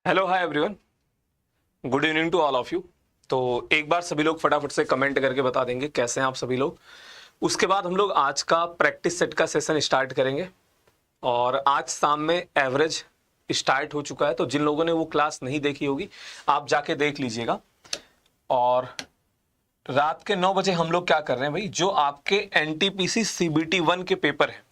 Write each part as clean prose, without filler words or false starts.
Hello hi everyone, good evening to all of you. तो एक बार सभी लोग फटाफट से कमेंट करके बता देंगे कैसे हैं आप सभी लोग। उसके बाद हम लोग आज का प्रैक्टिस सेट का सेशन स्टार्ट करेंगे और आज शाम में एवरेज स्टार्ट हो चुका है, तो जिन लोगों ने वो क्लास नहीं देखी होगी आप जाके देख लीजिएगा। और रात के 9 बजे हम लोग क्या कर रहे हैं भाई, जो आपके एनटीपीसी सीबीटी 1 के पेपर हैं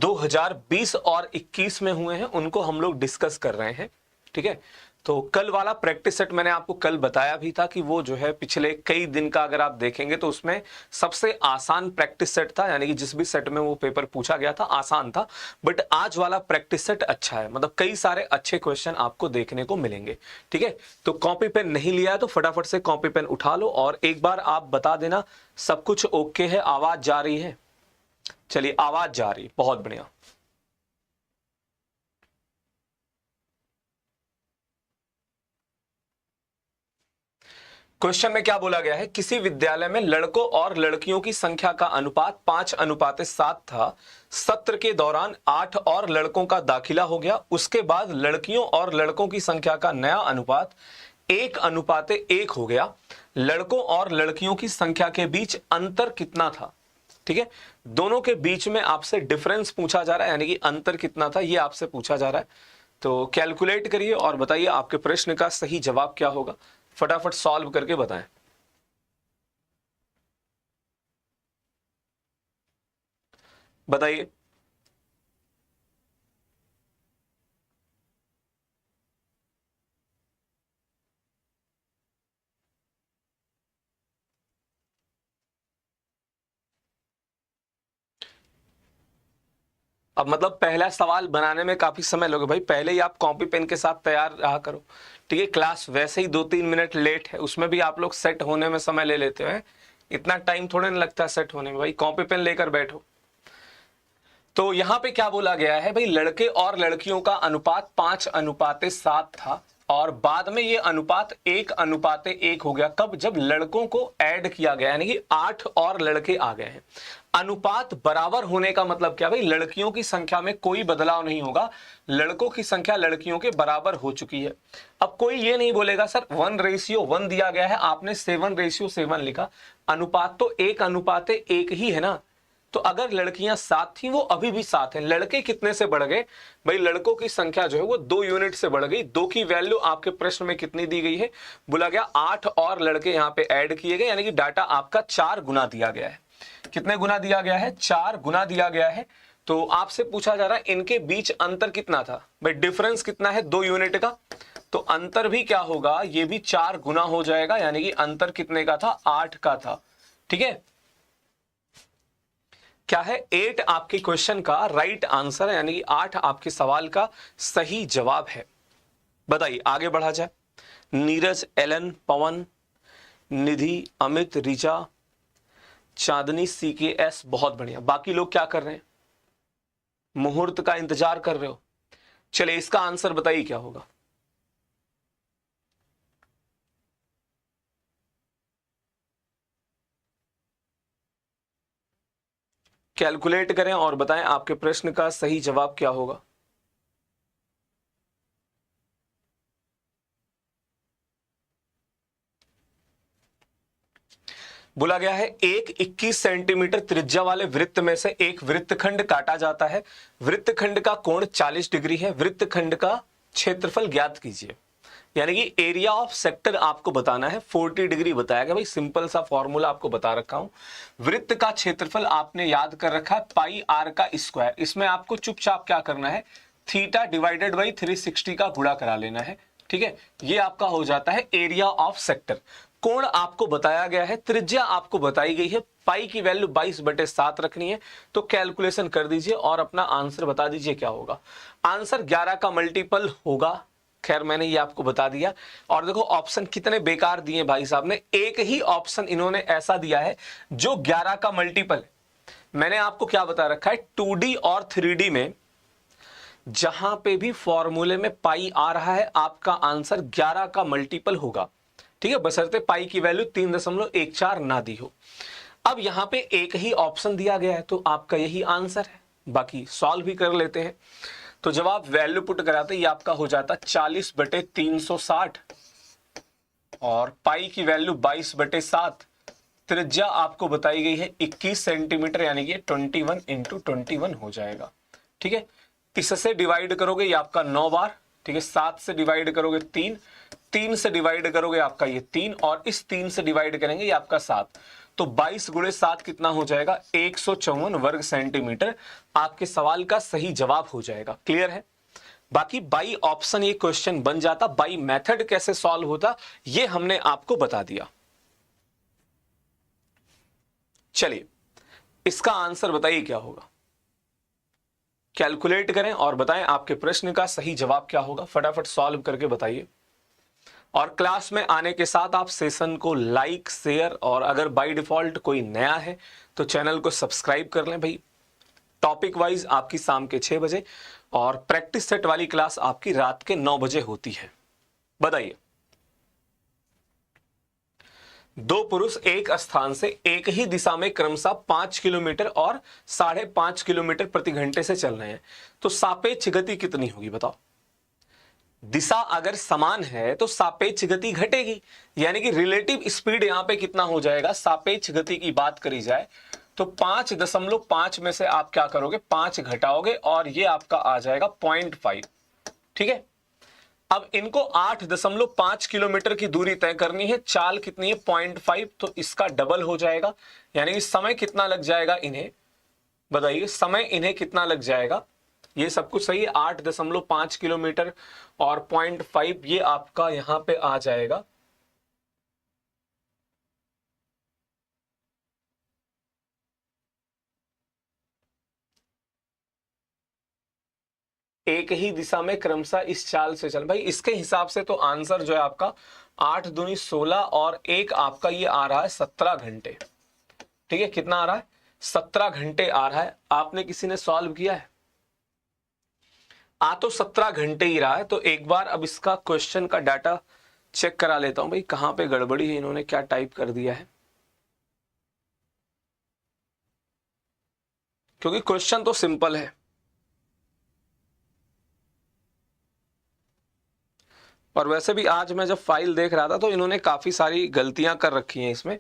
2020 और 21 में हुए हैं उनको हम लोग डिस्कस कर रहे हैं। ठीक है, तो कल वाला प्रैक्टिस सेट मैंने आपको कल बताया भी था कि वो जो है पिछले कई दिन का अगर आप देखेंगे तो उसमें सबसे आसान प्रैक्टिस सेट था, यानी कि जिस भी सेट में वो पेपर पूछा गया था आसान था। बट आज वाला प्रैक्टिस सेट अच्छा है, मतलब कई सारे अच्छे क्वेश्चन आपको देखने को मिलेंगे। ठीक है, तो कॉपी पेन नहीं लिया है तो फटाफट से कॉपी पेन उठा लो और एक बार आप बता देना सब कुछ ओके है, आवाज जा रही है। चलिए, आवाज जा रही, बहुत बढ़िया। क्वेश्चन में क्या बोला गया है, किसी विद्यालय में लड़कों और लड़कियों की संख्या का अनुपात 5:7 था। सत्र के दौरान 8 और लड़कों का दाखिला हो गया, उसके बाद लड़कियों और लड़कों की संख्या का नया अनुपात 1:1 हो गया। लड़कों और लड़कियों की संख्या के बीच अंतर कितना था। ठीक है, दोनों के बीच में आपसे डिफरेंस पूछा जा रहा है, यानी कि अंतर कितना था ये आपसे पूछा जा रहा है। तो कैलकुलेट करिए और बताइए आपके प्रश्न का सही जवाब क्या होगा। फटाफट सॉल्व करके बताएं। बताइए। अब मतलब पहला सवाल बनाने में काफी समय लगे भाई, पहले ही आप कॉपी पेन के साथ तैयार रहा करो। ठीक है, क्लास वैसे ही 2-3 मिनट लेट है, उसमें भी आप लोग सेट होने में समय ले लेते हैं। इतना टाइम थोड़े ना लगता है सेट होने में, भाई कॉपी पेन लेकर बैठो। तो यहां पे क्या बोला गया है भाई, लड़के और लड़कियों का अनुपात 5:7 था और बाद में ये अनुपात 1:1 हो गया। कब? जब लड़कों को ऐड किया गया, यानी कि 8 और लड़के आ गए हैं। अनुपात बराबर होने का मतलब क्या भाई, लड़कियों की संख्या में कोई बदलाव नहीं होगा, लड़कों की संख्या लड़कियों के बराबर हो चुकी है। अब कोई ये नहीं बोलेगा सर 1:1 दिया गया है, आपने 7:7 लिखा। अनुपात तो 1:1 ही है ना। तो अगर लड़कियां 7 थी वो अभी भी 7 है। लड़के कितने से बढ़ गए भाई, लड़कों की संख्या जो है वो 2 यूनिट से बढ़ गई। 2 की वैल्यू आपके प्रश्न में कितनी दी गई है, बोला गया 8 और लड़के यहां पे ऐड किए गए, यानी कि डाटा आपका 4 गुना दिया गया है। कितने गुना दिया गया है? 4 गुना दिया गया है। तो आपसे पूछा जा रहा है इनके बीच अंतर कितना था भाई, डिफरेंस कितना है 2 यूनिट का। तो अंतर भी क्या होगा, ये भी 4 गुना हो जाएगा, यानी कि अंतर कितने का था? 8 का था। ठीक है, क्या है? 8 आपके क्वेश्चन का राइट आंसर है, यानी कि 8 आपके सवाल का सही जवाब है। बताइए, आगे बढ़ा जाए। नीरज, एलन, पवन, निधि, अमित, रिचा, चांदनी, CKS, बहुत बढ़िया। बाकी लोग क्या कर रहे हैं? मुहूर्त का इंतजार कर रहे हो। चलिए, इसका आंसर बताइए क्या होगा। कैलकुलेट करें और बताएं आपके प्रश्न का सही जवाब क्या होगा। बोला गया है एक 21 सेंटीमीटर त्रिज्या वाले वृत्त में से एक वृत्तखंड काटा जाता है। वृत्तखंड का कोण 40 डिग्री है। वृत्तखंड का क्षेत्रफल ज्ञात कीजिए, यानी कि एरिया ऑफ सेक्टर आपको बताना है। 40 डिग्री बताया गया भाई, सिंपल सा फॉर्मूला आपको बता रखा हूं। वृत्त का क्षेत्रफल आपने याद कर रखा है πr का स्क्वायर। इसमें आपको चुपचाप क्या करना है, थीटा डिवाइडेड बाई 360 का गुणा करा लेना है। ठीक है, ये आपका हो जाता है एरिया ऑफ सेक्टर। कोण आपको बताया गया है, त्रिज्या आपको बताई गई है, पाई की वैल्यू 22/7 रखनी है। तो कैलकुलेशन कर दीजिए और अपना आंसर बता दीजिए क्या होगा। आंसर 11 का मल्टीपल होगा। खैर मैंने ये आपको बता दिया। और देखो ऑप्शन कितने बेकार दिए भाई साहब ने, एक ही ऑप्शन इन्होंने ऐसा दिया है जो 11 का मल्टीपल है। मैंने आपको क्या बता रखा है, 2D और 3D में जहां पे भी फॉर्मूले में पाई आ रहा है आपका आंसर 11 का मल्टीपल होगा। ठीक है, बशर्ते पाई की वैल्यू 3.14 ना दी हो। अब यहां पे एक ही ऑप्शन दिया गया है तो आपका यही आंसर है। बाकी सॉल्व भी कर लेते हैं। तो जब आप वैल्यू पुट कराते ये आपका हो जाता 40/360 और पाई की वैल्यू 22/7। त्रिज्या आपको बताई गई है 21 सेंटीमीटर यानी कि 21 इंटू 21 हो जाएगा। ठीक है, इससे डिवाइड करोगे ये आपका 9 बार। ठीक है, 7 से डिवाइड करोगे 3, 3 से डिवाइड करोगे आपका ये 3 और इस 3 से डिवाइड करेंगे ये आपका 7। तो 22 गुणे 7 कितना हो जाएगा? 154 वर्ग सेंटीमीटर आपके सवाल का सही जवाब हो जाएगा। क्लियर है? बाकी बाई ऑप्शन ये क्वेश्चन बन जाता, बाई मेथड कैसे सॉल्व होता ये हमने आपको बता दिया। चलिए इसका आंसर बताइए क्या होगा, कैलकुलेट करें और बताएं आपके प्रश्न का सही जवाब क्या होगा। फटाफट सॉल्व करके बताइए और क्लास में आने के साथ आप सेशन को लाइक शेयर और अगर बाय डिफॉल्ट कोई नया है तो चैनल को सब्सक्राइब कर लें भाई। टॉपिक वाइज आपकी शाम के 6 बजे और प्रैक्टिस सेट वाली क्लास आपकी रात के 9 बजे होती है। बताइए, दो पुरुष एक स्थान से एक ही दिशा में क्रमशः 5 किलोमीटर और 5.5 किलोमीटर प्रति घंटे से चल रहे हैं, तो सापेक्ष गति कितनी होगी बताओ। दिशा अगर समान है तो सापेक्ष गति घटेगी, यानी कि रिलेटिव स्पीड यहां पे कितना हो जाएगा। सापेक्ष गति की बात करी जाए तो 5.5 में से आप क्या करोगे, 5 घटाओगे और ये आपका आ जाएगा 0.5। ठीक है, अब इनको 8.5 किलोमीटर की दूरी तय करनी है, चाल कितनी है 0.5, तो इसका डबल हो जाएगा, यानी कि समय कितना लग जाएगा इन्हें, बताइए समय इन्हें कितना लग जाएगा। ये सब कुछ सही है, 8.5 किलोमीटर और 0.5 ये आपका यहां पे आ जाएगा एक ही दिशा में क्रमशः इस चाल से चल। भाई इसके हिसाब से तो आंसर जो है आपका 8 दूनी 16 और एक आपका ये आ रहा है 17 घंटे। ठीक है, कितना आ रहा है? 17 घंटे आ रहा है। आपने किसी ने सॉल्व किया है? आ तो 17 घंटे ही रहा है। तो एक बार अब इसका क्वेश्चन का डाटा चेक करा लेता हूं भाई, कहां पे गड़बड़ी है, इन्होंने क्या टाइप कर दिया है, क्योंकि क्वेश्चन तो सिंपल है और वैसे भी आज मैं जब फाइल देख रहा था तो इन्होंने काफी सारी गलतियां कर रखी हैं इसमें।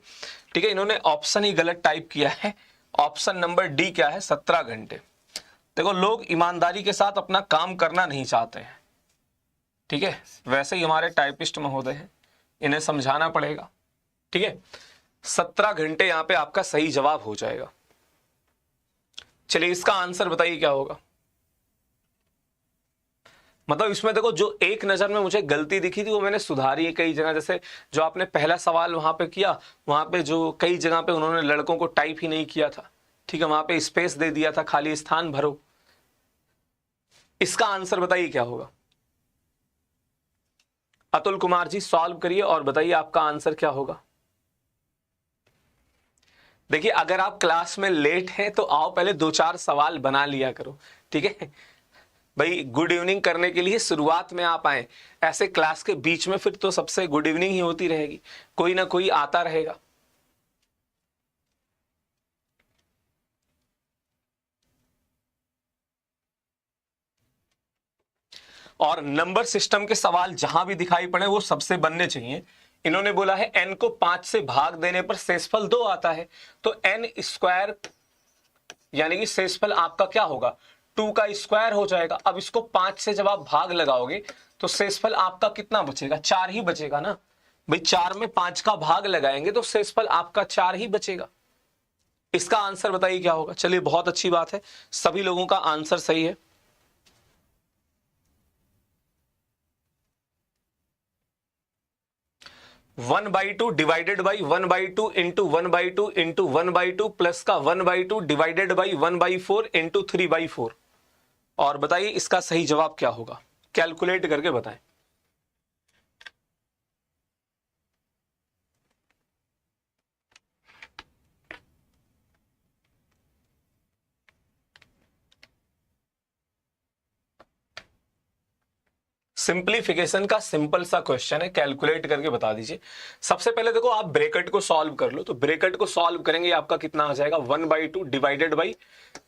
ठीक है, इन्होंने ऑप्शन ही गलत टाइप किया है। ऑप्शन नंबर डी क्या है? 17 घंटे। देखो लोग ईमानदारी के साथ अपना काम करना नहीं चाहते हैं। ठीक है, वैसे ही हमारे टाइपिस्ट महोदय हैं, इन्हें समझाना पड़ेगा। ठीक है, 17 घंटे यहां पे आपका सही जवाब हो जाएगा। चलिए इसका आंसर बताइए क्या होगा। मतलब इसमें देखो जो एक नजर में मुझे गलती दिखी थी वो मैंने सुधारी है कई जगह। जैसे जो आपने पहला सवाल वहां पे किया, वहां पे जो कई जगह पे उन्होंने लड़कों को टाइप ही नहीं किया था। ठीक है, वहां पे स्पेस दे दिया था, खाली स्थान भरो। इसका आंसर बताइए क्या होगा। अतुल कुमार जी सॉल्व करिए और बताइए आपका आंसर क्या होगा। देखिए अगर आप क्लास में लेट हैं तो आओ पहले 2-4 सवाल बना लिया करो। ठीक है भाई, गुड इवनिंग करने के लिए शुरुआत में आप आए, ऐसे क्लास के बीच में फिर तो सबसे गुड इवनिंग ही होती रहेगी, कोई ना कोई आता रहेगा। और नंबर सिस्टम के सवाल जहां भी दिखाई पड़े वो सबसे बनने चाहिए। इन्होंने बोला है n को 5 से भाग देने पर शेषफल 2 आता है, तो n स्क्वायर यानी कि शेषफल आपका क्या होगा, 2 का स्क्वायर हो जाएगा। अब इसको 5 से जब आप भाग लगाओगे तो शेषफल आपका कितना बचेगा? 4 ही बचेगा ना भाई। 4 में 5 का भाग लगाएंगे तो शेषफल आपका 4 ही बचेगा। इसका आंसर बताइए क्या होगा। चलिए बहुत अच्छी बात है, सभी लोगों का आंसर सही है। One by two divided by 1/2 into 1/2 into 1/2 plus का 1/2 डिवाइडेड बाई 1/4 इंटू 3/4। और बताइए इसका सही जवाब क्या होगा, कैलकुलेट करके बताएं। सिंप्लीफिकेशन का सिंपल सा क्वेश्चन है, कैलकुलेट करके बता दीजिए। सबसे पहले देखो आप ब्रैकेट को सॉल्व कर लो, तो ब्रैकेट को सॉल्व करेंगे आपका कितना आ जाएगा 1/2 डिवाइडेड बाई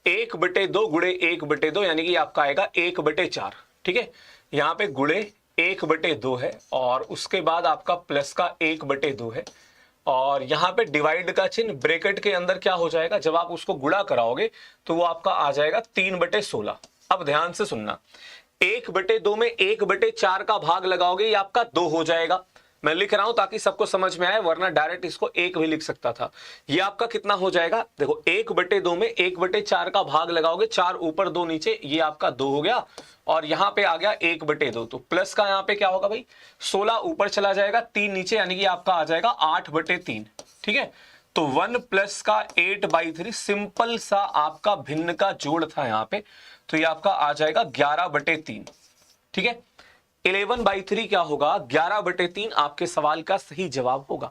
1/2 गुणे 1/2 यानी कि आपका आएगा 1/4। ठीक है, यहाँ पे गुणे 1/2 है और उसके बाद आपका प्लस का 1/2 है और यहाँ पे डिवाइड का चिन्ह ब्रैकेट के अंदर क्या हो जाएगा, जब आप उसको गुणा कराओगे तो वो आपका आ जाएगा 3/16। अब ध्यान से सुनना, 1/2 में 1/4 का भाग लगाओगे ये आपका 2 हो जाएगा। मैं लिख रहा हूं ताकि सबको समझ में आए, वरना डायरेक्ट इसको 1 भी लिख सकता था। ये आपका कितना हो जाएगा, देखो 1/2 में 1/4 का भाग लगाओगे, 4 ऊपर 2 नीचे, ये आपका 2 हो गया और यहां पे आ गया 1/2। तो प्लस का यहां पे क्या होगा भाई, 16 ऊपर चला जाएगा, 3 नीचे, यानी कि आपका आ जाएगा 8/3। ठीक है, तो 1 प्लस का 8/3 सिंपल सा आपका भिन्न का जोड़ था यहां पे, तो ये आपका आ जाएगा 11/3। ठीक है, 11/3 क्या होगा, 11/3 आपके सवाल का सही जवाब होगा।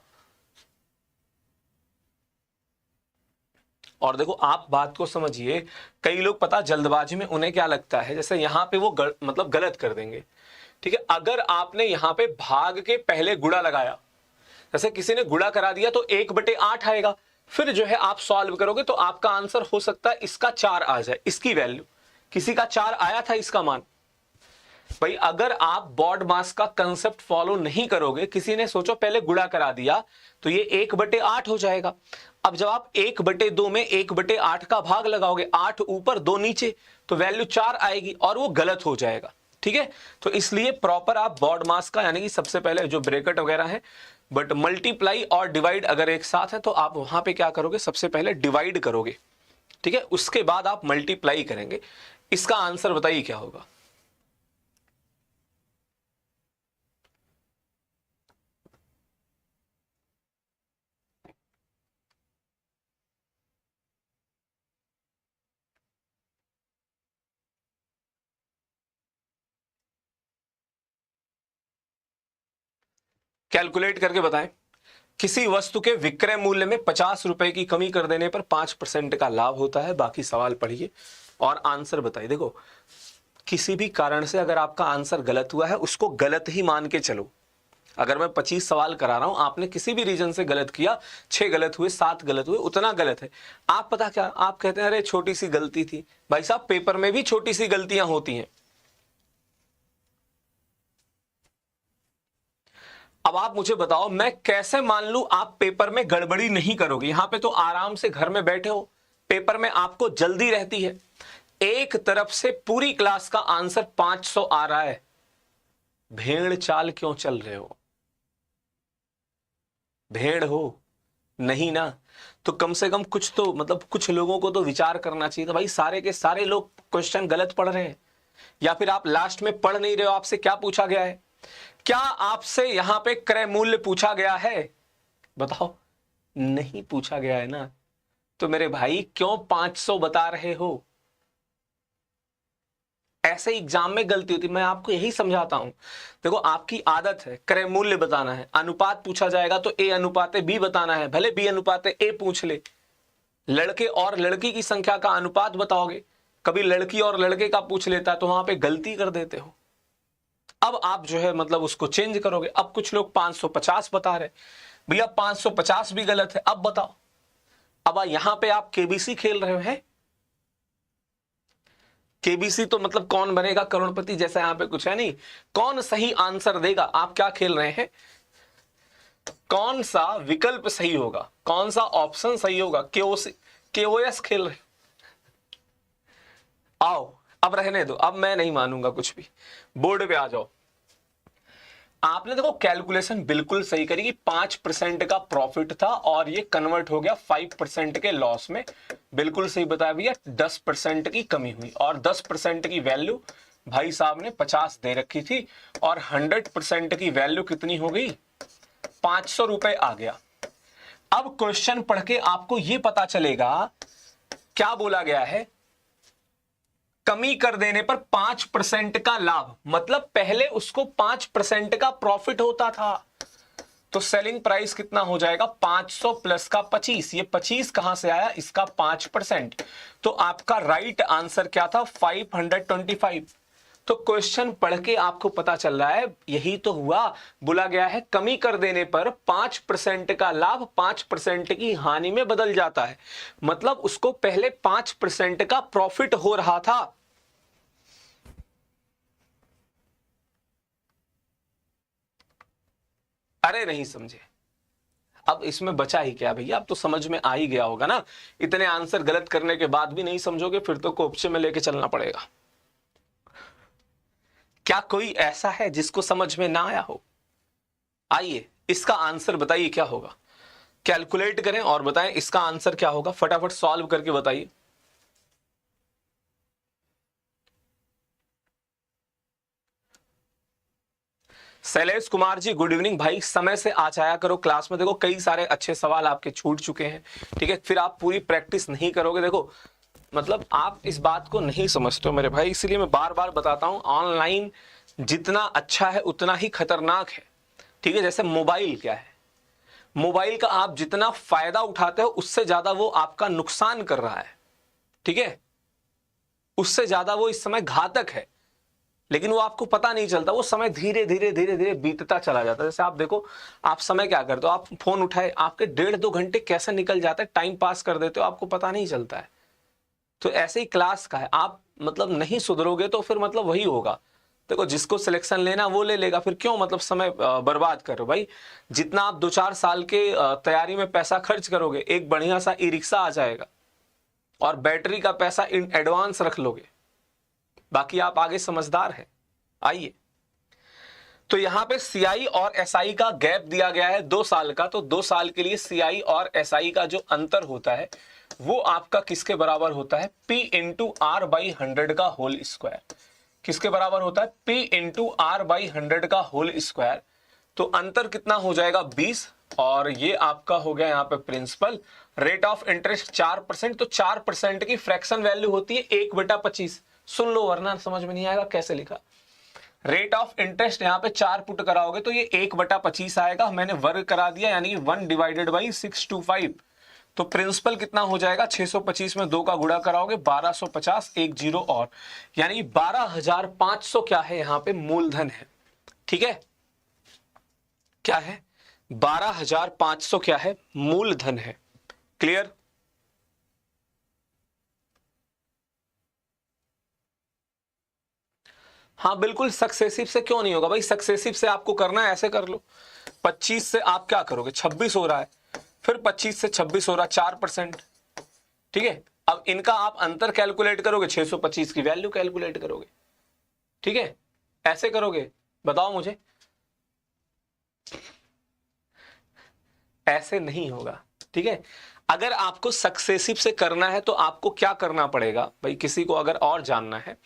और देखो आप बात को समझिए, कई लोग पता जल्दबाजी में उन्हें क्या लगता है, जैसे यहां पे वो मतलब गलत कर देंगे। ठीक है, अगर आपने यहां पे भाग के पहले गुणा लगाया, जैसे किसी ने गुणा करा दिया तो 1/8 आएगा, फिर जो है आप सॉल्व करोगे तो आपका आंसर हो सकता है इसका 4 आ जाए, इसकी वैल्यू, किसी का 4 आया था इसका मान। भाई अगर आप बॉड मास का कंसेप्ट फॉलो नहीं करोगे, किसी ने सोचो पहले गुणा करा दिया तो ये 1/8 हो जाएगा। अब जब आप 1/2 में 1/8 का भाग लगाओगे, 8 ऊपर 2 नीचे, तो वैल्यू 4 आएगी और वो गलत हो जाएगा। ठीक है, तो इसलिए प्रॉपर आप बॉड मास का, यानी कि सबसे पहले जो ब्रैकेट वगैरह है, बट मल्टीप्लाई और डिवाइड अगर एक साथ है तो आप वहां पे क्या करोगे, सबसे पहले डिवाइड करोगे। ठीक है, उसके बाद आप मल्टीप्लाई करेंगे। इसका आंसर बताइए क्या होगा। कैलकुलेट करके बताएं। किसी वस्तु के विक्रय मूल्य में 50 रुपए की कमी कर देने पर 5% का लाभ होता है। बाकी सवाल पढ़िए और आंसर बताइए। देखो किसी भी कारण से अगर आपका आंसर गलत हुआ है, उसको गलत ही मान के चलो। अगर मैं 25 सवाल करा रहा हूं, आपने किसी भी रीजन से गलत किया, 6 गलत हुए, 7 गलत हुए, उतना गलत है। आप पता क्या, आप कहते हैं अरे छोटी सी गलती थी। भाई साहब पेपर में भी छोटी सी गलतियां होती हैं। अब आप मुझे बताओ, मैं कैसे मान लूं आप पेपर में गड़बड़ी नहीं करोगे। यहां पे तो आराम से घर में बैठे हो, पेपर में आपको जल्दी रहती है, एक तरफ से पूरी क्लास का आंसर 500 आ रहा है, भेड़ चाल क्यों चल रहे हो? भेड़ हो नहीं ना, तो कम से कम कुछ तो मतलब कुछ लोगों को तो विचार करना चाहिए था। भाई सारे के सारे लोग क्वेश्चन गलत पढ़ रहे हैं, या फिर आप लास्ट में पढ़ नहीं रहे हो। आपसे क्या पूछा गया है? क्या आपसे यहां पे क्रय मूल्य पूछा गया है? बताओ, नहीं पूछा गया है ना, तो मेरे भाई क्यों 500 बता रहे हो? ऐसे एग्जाम में गलती होती, मैं आपको यही समझाता हूं। देखो आपकी आदत है क्रय मूल्य बताना है, अनुपात पूछा जाएगा तो ए अनुपात बी बताना है, भले बी अनुपात ए पूछ ले। लड़के और लड़की की संख्या का अनुपात बताओगे, कभी लड़की और लड़के का पूछ लेता तो वहां पे गलती कर देते हो। अब आप जो है मतलब उसको चेंज करोगे। अब कुछ लोग 550 बता रहे, भैया 550 भी गलत है, अब बताओ। अब यहां पे आप केबीसी खेल रहे हैं। केबीसी तो मतलब कौन बनेगा करोड़पति, जैसा यहां पे कुछ है नहीं। कौन सही आंसर देगा, आप क्या खेल रहे हैं? कौन सा विकल्प सही होगा, कौन सा ऑप्शन सही होगा, केओएस खेल रहे। आओ अब रहने दो, अब मैं नहीं मानूंगा कुछ भी। बोर्ड पे आ जाओ। आपने देखो कैलकुलेशन बिल्कुल सही करी कि 5% का प्रॉफिट था और ये कन्वर्ट हो गया 5% के लॉस में। बिल्कुल सही बताया भैया, 10% की कमी हुई और 10% की वैल्यू भाई साहब ने 50 दे रखी थी और 100% की वैल्यू कितनी हो गई? 500 रुपए आ गया। अब क्वेश्चन पढ़ के आपको यह पता चलेगा क्या बोला गया है। कमी कर देने पर 5% का लाभ, मतलब पहले उसको 5% का प्रॉफिट होता था, तो सेलिंग प्राइस कितना हो जाएगा? 500 प्लस का 25। ये 25 कहां से आया? इसका 5%। तो आपका राइट आंसर क्या था? 525। तो क्वेश्चन पढ़ के आपको पता चल रहा है यही तो हुआ, बोला गया है कमी कर देने पर 5% का लाभ 5% की हानि में बदल जाता है। मतलब उसको पहले 5% का प्रॉफिट हो रहा था। अरे नहीं समझे, अब इसमें बचा ही क्या भैया, अब तो समझ में आ ही गया होगा ना। इतने आंसर गलत करने के बाद भी नहीं समझोगे, फिर तो कोपचे में लेके चलना पड़ेगा। क्या कोई ऐसा है जिसको समझ में ना आया हो? आइए इसका आंसर बताइए क्या होगा, कैलकुलेट करें और बताएं इसका आंसर क्या होगा, फटाफट सॉल्व करके बताइए। शैलेश कुमार जी गुड इवनिंग भाई, समय से आ जाया करो क्लास में। देखो कई सारे अच्छे सवाल आपके छूट चुके हैं, ठीक है, फिर आप पूरी प्रैक्टिस नहीं करोगे। देखो मतलब आप इस बात को नहीं समझते हो मेरे भाई, इसीलिए मैं बार बार बताता हूं ऑनलाइन जितना अच्छा है उतना ही खतरनाक है, ठीक है। जैसे मोबाइल क्या है, मोबाइल का आप जितना फायदा उठाते हो उससे ज्यादा वो आपका नुकसान कर रहा है, ठीक है, उससे ज्यादा वो इस समय घातक है, लेकिन वो आपको पता नहीं चलता। वो समय धीरे धीरे धीरे धीरे बीतता चला जाता है। जैसे आप देखो, आप समय क्या करते हो, आप फोन उठाए आपके 1.5-2 घंटे कैसे निकल जाता है, टाइम पास कर देते हो, आपको पता नहीं चलता है। तो ऐसे ही क्लास का है, आप मतलब नहीं सुधरोगे तो फिर मतलब वही होगा। देखो जिसको सिलेक्शन लेना वो ले लेगा, फिर क्यों मतलब समय बर्बाद करो भाई। जितना आप 2-4 साल के तैयारी में पैसा खर्च करोगे, एक बढ़िया सा ई रिक्शा आ जाएगा और बैटरी का पैसा इन एडवांस रख लोगे, बाकी आप आगे समझदार हैं। आइए, तो यहां पे सीआई और एसआई का गैप दिया गया है 2 साल का। तो 2 साल के लिए सीआई और एसआई का जो अंतर होता है वो आपका किसके बराबर होता है, P इंटू आर बाई 100 का होल स्क्वायर। किसके बराबर होता है, P इंटू आर बाई 100 का होल स्क्वायर। तो अंतर कितना हो जाएगा 20, और ये आपका हो गया यहाँ पे प्रिंसिपल। रेट ऑफ इंटरेस्ट 4%, तो 4% की फ्रैक्शन वैल्यू होती है 1/25। सुन लो वरना समझ में नहीं आएगा कैसे लिखा। रेट ऑफ इंटरेस्ट यहाँ पे 4 पुट कराओगे तो ये 1/25 आएगा, मैंने वर्ग करा दिया, यानी कि 1/625। तो प्रिंसिपल कितना हो जाएगा, 625 में 2 का गुणा कराओगे 1250, एक जीरो और, यानी 12,500 क्या है यहाँ पे मूलधन है, ठीक है। क्या है, 12,500 क्या है, मूलधन है। क्लियर? हाँ बिल्कुल, सक्सेसिव से क्यों नहीं होगा भाई, सक्सेसिव से आपको करना है ऐसे कर लो। 25 से आप क्या करोगे, 26 हो रहा है, फिर 25 से 26 हो रहा है, 4%, ठीक है। अब इनका आप अंतर कैलकुलेट करोगे, 625 की वैल्यू कैलकुलेट करोगे, ठीक है, ऐसे करोगे, बताओ मुझे। ऐसे नहीं होगा, ठीक है। अगर आपको सक्सेसिव से करना है तो आपको क्या करना पड़ेगा भाई, किसी को अगर और जानना है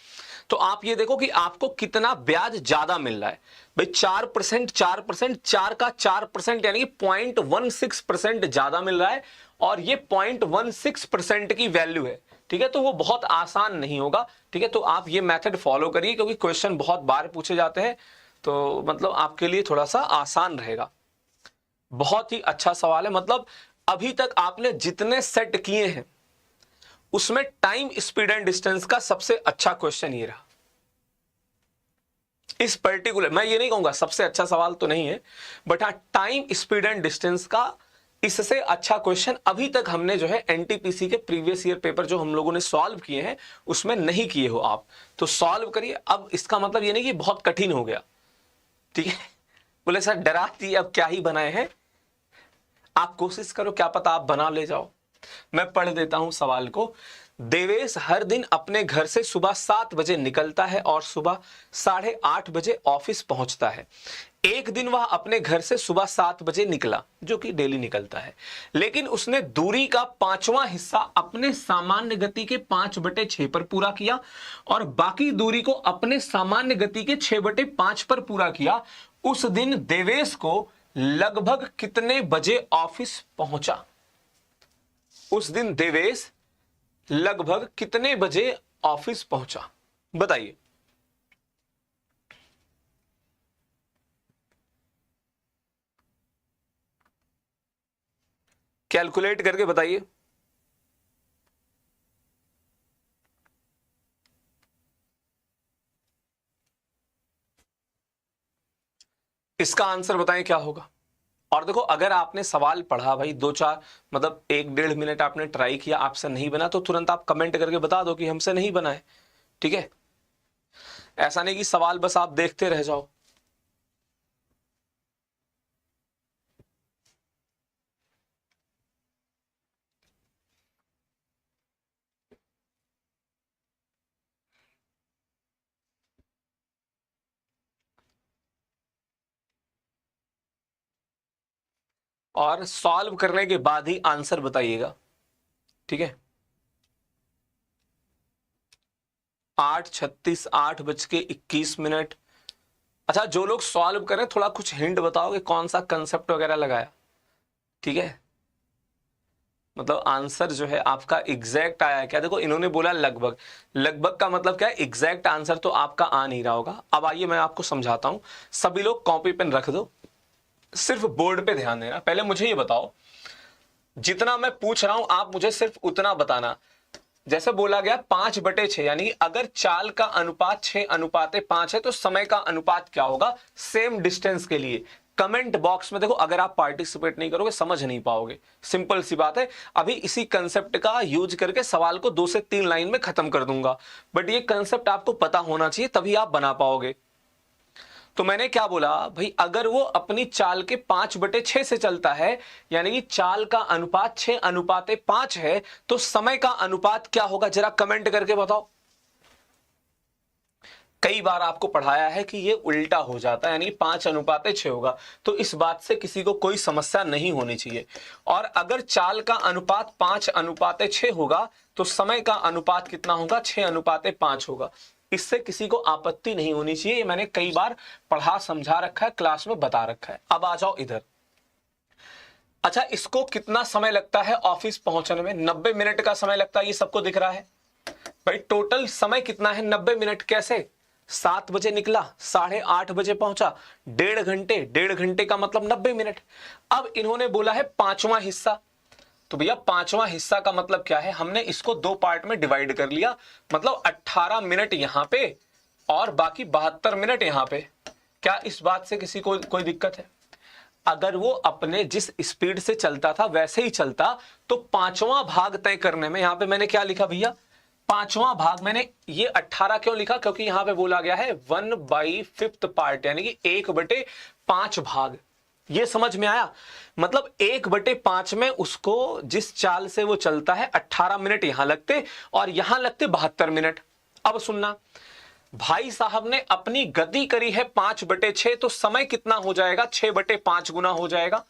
तो आप ये देखो कि आपको कितना ब्याज ज्यादा मिल रहा है भाई। 4%, 4%, 4 का 4% यानी कि 0.16% ज्यादा मिल रहा है, और ये 0.16% की वैल्यू है, ठीक है। तो वो बहुत आसान नहीं होगा, ठीक है। तो आप ये मेथड फॉलो करिए, क्योंकि क्वेश्चन बहुत बार पूछे जाते हैं, तो मतलब आपके लिए थोड़ा सा आसान रहेगा। बहुत ही अच्छा सवाल है, मतलब अभी तक आपने जितने सेट किए हैं उसमें टाइम स्पीड एंड डिस्टेंस का सबसे अच्छा क्वेश्चन ये रहा। इस पर्टिकुलर, मैं ये नहीं कहूंगा सबसे अच्छा सवाल तो नहीं है, बट हाँ टाइम स्पीड एंड डिस्टेंस का इससे अच्छा क्वेश्चन अभी तक हमने जो है एनटीपीसी के प्रीवियस ईयर पेपर जो हम लोगों ने सॉल्व किए हैं उसमें नहीं किए हो आप, तो सॉल्व करिए। अब इसका मतलब ये नहीं कि बहुत कठिन हो गया, ठीक है। बोले सर डरा दी, अब क्या ही बनाए हैं, आप कोशिश करो, क्या पता आप बना ले जाओ। मैं पढ़ देता हूं सवाल को। देवेश हर दिन अपने घर से सुबह 7 बजे निकलता है और सुबह 8:30 बजे ऑफिस पहुंचता है। एक दिन वह अपने घर से सुबह 7 बजे निकला, जो कि डेली निकलता है, लेकिन उसने दूरी का 5वां हिस्सा अपने सामान्य गति के 5/6 पर पूरा किया और बाकी दूरी को अपने सामान्य गति के 6/5 पर पूरा किया। उस दिन देवेश को लगभग कितने बजे ऑफिस पहुंचा? उस दिन देवेश लगभग कितने बजे ऑफिस पहुंचा, बताइए। कैलकुलेट करके बताइए। इसका आंसर बताएं क्या होगा। और देखो अगर आपने सवाल पढ़ा भाई, 2-4 मतलब 1-1.5 मिनट आपने ट्राई किया, आपसे नहीं बना, तो तुरंत आप कमेंट करके बता दो कि हमसे नहीं बना है। ठीक है, ऐसा नहीं कि सवाल बस आप देखते रह जाओ। और सॉल्व करने के बाद ही आंसर बताइएगा। ठीक है, 8:36, 8:21। अच्छा, जो लोग सॉल्व करें थोड़ा कुछ हिंट बताओगे, कौन सा कंसेप्ट वगैरह लगाया। ठीक है, मतलब आंसर जो है आपका एग्जैक्ट आया है क्या। देखो इन्होंने बोला लगभग, लगभग का मतलब क्या है, एग्जैक्ट आंसर तो आपका आ नहीं रहा होगा। अब आइए मैं आपको समझाता हूं। सभी लोग कॉपी पेन रख दो, सिर्फ बोर्ड पे ध्यान देना। पहले मुझे ये बताओ, जितना मैं पूछ रहा हूं आप मुझे सिर्फ उतना बताना। जैसे बोला गया 5/6, यानी कि अगर चाल का अनुपात 6:5 है तो समय का अनुपात क्या होगा सेम डिस्टेंस के लिए। कमेंट बॉक्स में देखो, अगर आप पार्टिसिपेट नहीं करोगे समझ नहीं पाओगे। सिंपल सी बात है। अभी इसी कंसेप्ट का यूज करके सवाल को 2 से 3 लाइन में खत्म कर दूंगा, बट ये कंसेप्ट आपको पता होना चाहिए, तभी आप बना पाओगे। तो मैंने क्या बोला भाई, अगर वो अपनी चाल के 5/6 से चलता है, यानी कि चाल का अनुपात 6:5 है, तो समय का अनुपात क्या होगा, जरा कमेंट करके बताओ। कई बार आपको पढ़ाया है कि ये उल्टा हो जाता है, यानी 5:6 होगा, तो इस बात से किसी को कोई समस्या नहीं होनी चाहिए। और अगर चाल का अनुपात 5:6 होगा तो समय का अनुपात कितना होगा, 6:5 होगा। इससे किसी को आपत्ति नहीं होनी चाहिए। ये मैंने कई बार पढ़ा समझा रखा है, क्लास में बता रखा है। अब आ जाओ इधर। अच्छा, इसको कितना समय लगता है ऑफिस पहुंचने में, 90 मिनट का समय लगता है, ये सबको दिख रहा है। भाई टोटल समय कितना है, 90 मिनट। कैसे, 7 बजे निकला, 8:30 बजे पहुंचा, 1.5 घंटे, 1.5 घंटे का मतलब 90 मिनट। अब इन्होंने बोला है 5वां हिस्सा, तो भैया 5वां हिस्सा का मतलब क्या है, हमने इसको 2 पार्ट में डिवाइड कर लिया, मतलब 18 मिनट यहां पे और बाकी 72 मिनट यहां पे। क्या इस बात से किसी को कोई दिक्कत है। अगर वो अपने जिस स्पीड से चलता था वैसे ही चलता, तो 5वां भाग तय करने में, यहां पे मैंने क्या लिखा भैया, 5वां भाग। मैंने ये 18 क्यों लिखा, क्योंकि यहां पे बोला गया है 1/5 पार्ट, यानी कि 1/5 भाग। ये समझ में आया, मतलब 1/5 में उसको जिस चाल से वो चलता है 18 मिनट यहां लगते और यहां लगते 72 मिनट। अब सुनना, भाई साहब ने अपनी गति करी है 5/6, तो समय कितना हो जाएगा, 6/5 गुना हो जाएगा।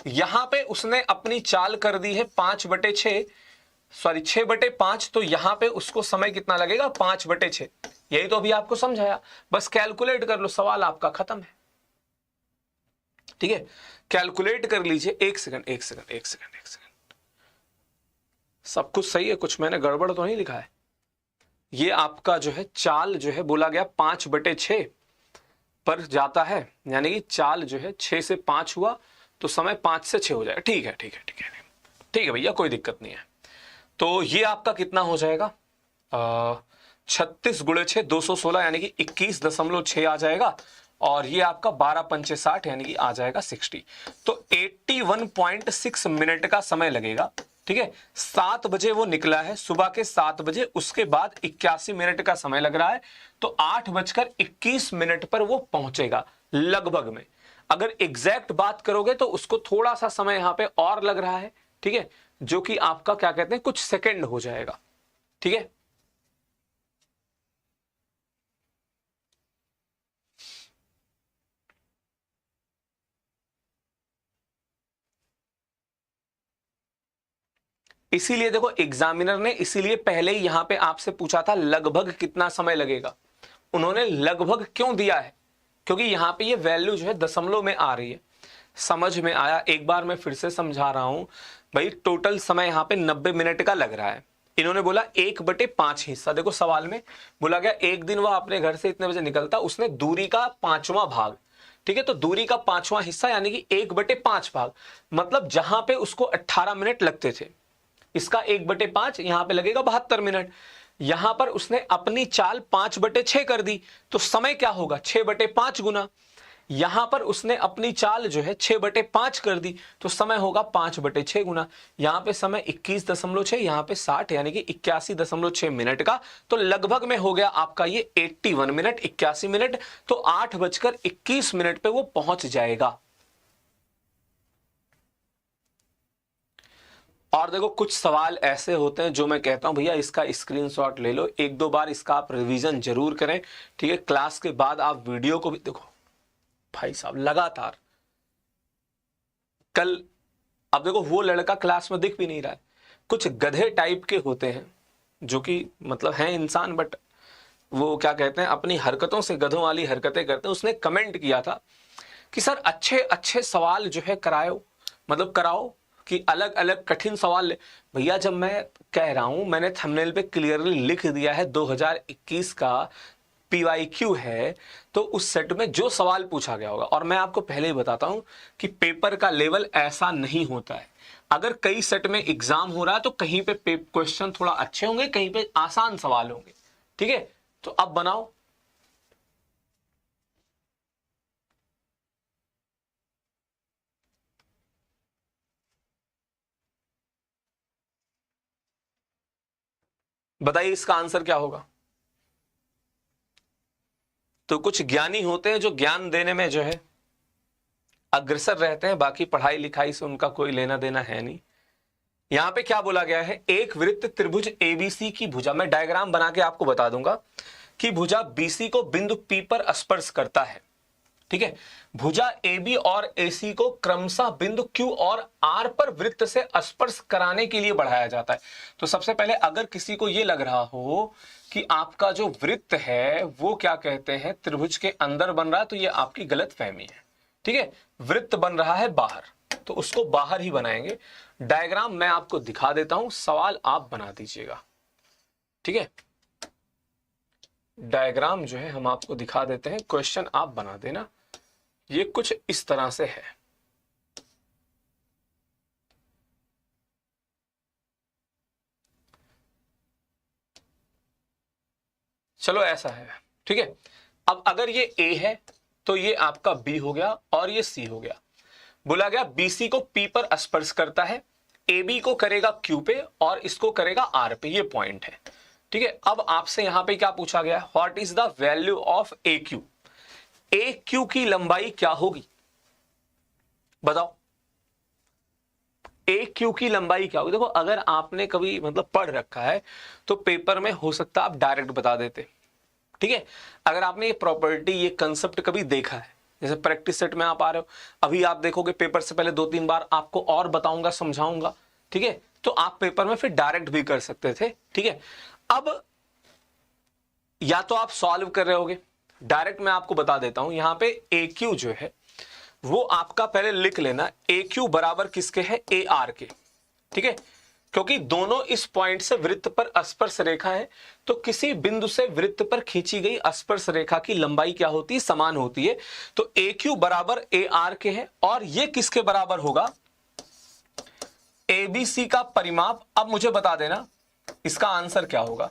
यहां पे उसने अपनी चाल कर दी है 5/6, सॉरी 6/5, तो यहां पे उसको समय कितना लगेगा, 5/6। यही तो अभी आपको समझाया, बस कैलकुलेट कर लो, सवाल आपका खत्म है। ठीक है, कैलकुलेट कर लीजिए। एक सेकंड, सब कुछ सही है, कुछ मैंने गड़बड़ तो नहीं लिखा है। ये आपका जो है चाल जो है बोला गया 5/6 पर जाता है, यानी कि चाल जो है 6 से 5 हुआ तो समय 5 से 6 हो जाएगा। ठीक है, ठीक है, ठीक है, ठीक है भैया, कोई दिक्कत नहीं है। तो ये आपका कितना हो जाएगा, 36 × 6 216, यानी कि 21.6 आ जाएगा। और ये आपका 12×5 60, यानी कि आ जाएगा 60। तो 81.6 मिनट का समय लगेगा। ठीक है, 7 बजे वो निकला है, सुबह के 7 बजे, उसके बाद 81 मिनट का समय लग रहा है, तो 8:21 पर वो पहुंचेगा लगभग में। अगर एग्जैक्ट बात करोगे तो उसको थोड़ा सा समय यहां पे और लग रहा है। ठीक है, जो कि आपका क्या कहते हैं, कुछ सेकंड हो जाएगा। ठीक है, इसीलिए देखो एग्जामिनर ने इसीलिए पहले ही यहां पे आपसे पूछा था लगभग कितना समय लगेगा। उन्होंने लगभग क्यों दिया है, क्योंकि यहां पे ये वैल्यू जो है दशमलव में आ रही है। समझ में आया, एक बार मैं फिर से समझा रहा हूं भाई। टोटल समय यहां पे 90 मिनट का लग रहा है। इन्होंने बोला 1/5 हिस्सा। देखो सवाल में बोला गया एक दिन वह अपने घर से इतने बजे निकलता, उसने दूरी का 5वां भाग। ठीक है, तो दूरी का 5वां हिस्सा यानी कि 1/5 भाग, मतलब जहां पे उसको 18 मिनट लगते थे, इसका 1/5 यहां पे लगेगा 72 मिनट। यहां पर उसने अपनी चाल 5/6 कर दी, तो समय क्या होगा, 6/5 गुना। यहां पर उसने अपनी चाल जो है 6/5 कर दी, तो समय होगा 5/6 गुना। यहां पे समय 21.6, यहां पे 60 यानी कि 81.6 मिनट का, तो लगभग में हो गया आपका ये 81 मिनट, 81 मिनट। तो 8:21 पे वो पहुंच जाएगा। और देखो कुछ सवाल ऐसे होते हैं जो मैं कहता हूं भैया इसका स्क्रीनशॉट ले लो, एक दो बार इसका आप रिवीजन जरूर करें, ठीक है। क्लास के बाद आप वीडियो को भी देखो भाई साहब लगातार। कल अब देखो वो लड़का क्लास में दिख भी नहीं रहा है, कुछ गधे टाइप के होते हैं जो कि मतलब हैं इंसान, बट वो क्या कहते हैं अपनी हरकतों से गधों वाली हरकतें करते हैं। उसने कमेंट किया था कि सर अच्छे अच्छे सवाल जो है कराओ, मतलब कराओ कि अलग अलग कठिन सवाल ले। भैया जब मैं कह रहा हूं, मैंने थंबनेल पे क्लियरली लिख दिया है 2021 का PYQ है, तो उस सेट में जो सवाल पूछा गया होगा। और मैं आपको पहले ही बताता हूं कि पेपर का लेवल ऐसा नहीं होता है। अगर कई सेट में एग्जाम हो रहा है तो कहीं पे क्वेश्चन थोड़ा अच्छे होंगे, कहीं पे आसान सवाल होंगे, ठीक है। तो अब बनाओ। बताइए इसका आंसर क्या होगा। तो कुछ ज्ञानी होते हैं जो ज्ञान देने में जो है अग्रसर रहते हैं, बाकी पढ़ाई लिखाई से उनका कोई लेना देना है नहीं। यहां पे क्या बोला गया है, एक वृत्त त्रिभुज ABC की भुजा, मैं डायग्राम बना के आपको बता दूंगा कि भुजा BC को बिंदु P पर स्पर्श करता है, ठीक है। भुजा AB और AC को क्रमशः बिंदु Q और R पर वृत्त से स्पर्श कराने के लिए बढ़ाया जाता है। तो सबसे पहले अगर किसी को यह लग रहा हो कि आपका जो वृत्त है वो क्या कहते हैं त्रिभुज के अंदर बन रहा है, तो ये आपकी गलत फहमी है, ठीक है। वृत्त बन रहा है बाहर, तो उसको बाहर ही बनाएंगे। डायग्राम मैं आपको दिखा देता हूं, सवाल आप बना दीजिएगा, ठीक है। डायग्राम जो है हम आपको दिखा देते हैं, क्वेश्चन आप बना देना। ये कुछ इस तरह से है। चलो ऐसा है, ठीक है। अब अगर ये A है तो ये आपका B हो गया और ये C हो गया। बोला गया BC को P पर स्पर्श करता है, AB को करेगा Q पे और इसको करेगा R पे, ये पॉइंट है, ठीक है। अब आपसे यहां पे क्या पूछा गया, what is the value of AQ। AQ की लंबाई क्या होगी बताओ। AQ की लंबाई क्या होगी। देखो अगर आपने कभी मतलब पढ़ रखा है तो पेपर में हो सकता है आप डायरेक्ट बता देते, ठीक है। अगर आपने ये प्रॉपर्टी ये कंसेप्ट कभी देखा है, जैसे प्रैक्टिस सेट में आप आ रहे हो, अभी आप देखोगे पेपर से पहले 2-3 बार आपको और बताऊंगा समझाऊंगा, ठीक है। तो आप पेपर में फिर डायरेक्ट भी कर सकते थे, ठीक है। अब या तो आप सॉल्व कर रहे होगे, डायरेक्ट मैं आपको बता देता हूं। यहां पे AQ जो है वो आपका पहले लिख लेना, AQ बराबर किसके है, AR के, ठीक है। क्योंकि दोनों इस पॉइंट से वृत्त पर स्पर्श रेखा है, तो किसी बिंदु से वृत्त पर खींची गई स्पर्श रेखा की लंबाई क्या होती है, समान होती है। तो AQ बराबर AR के है और ये किसके बराबर होगा, ABC का परिमाप। अब मुझे बता देना इसका आंसर क्या होगा,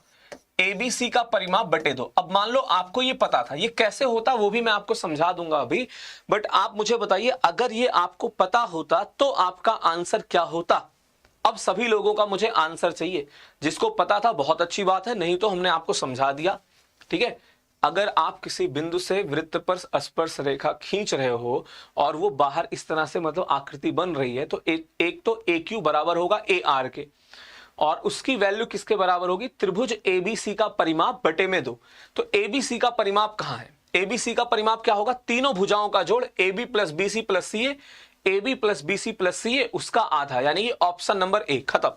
ABC का परिमाप बटे 2। अब मान लो आपको ये पता था, ये कैसे होता वो भी मैं आपको समझा दूंगा अभी, बट आप मुझे बताइए अगर ये आपको पता होता तो आपका आंसर क्या होता। अब सभी लोगों का मुझे आंसर चाहिए, जिसको पता था बहुत अच्छी बात है, नहीं तो हमने आपको समझा दिया, ठीक है। अगर आप किसी बिंदु से वृत्त पर स्पर्श रेखा खींच रहे हो और वो बाहर इस तरह से मतलब आकृति बन रही है, तो एक तो AQ बराबर होगा AR के और उसकी वैल्यू किसके बराबर होगी, त्रिभुज ABC का परिमाप बटे में 2। तो ABC का परिमाप कहां है, ABC का परिमाप क्या होगा, तीनों भुजाओं का जोड़ AB plus BC plus CA, AB plus BC plus CA उसका आधा, यानी ये ऑप्शन नंबर 1 खत्म।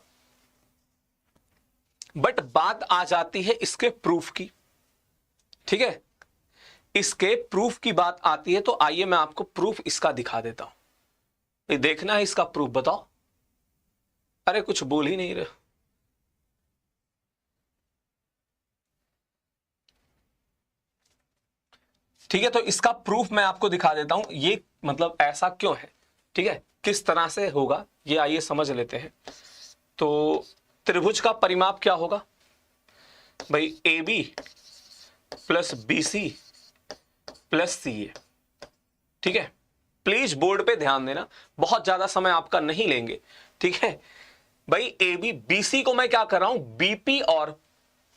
बट बात आ जाती है इसके प्रूफ की, ठीक है। इसके प्रूफ की बात आती है, तो आइए मैं आपको प्रूफ इसका दिखा देता हूं। ये देखना है इसका प्रूफ, बताओ। अरे कुछ बोल ही नहीं रहे। ठीक है, तो इसका प्रूफ मैं आपको दिखा देता हूं, ये मतलब ऐसा क्यों है, ठीक है, किस तरह से होगा ये आइए समझ लेते हैं। तो त्रिभुज का परिमाप क्या होगा भाई, AB plus BC plus CA, ठीक है, प्लीज बोर्ड पे ध्यान देना, बहुत ज्यादा समय आपका नहीं लेंगे। ठीक है भाई, ए बी बी सी को मैं क्या कर रहा हूं, बीपी, और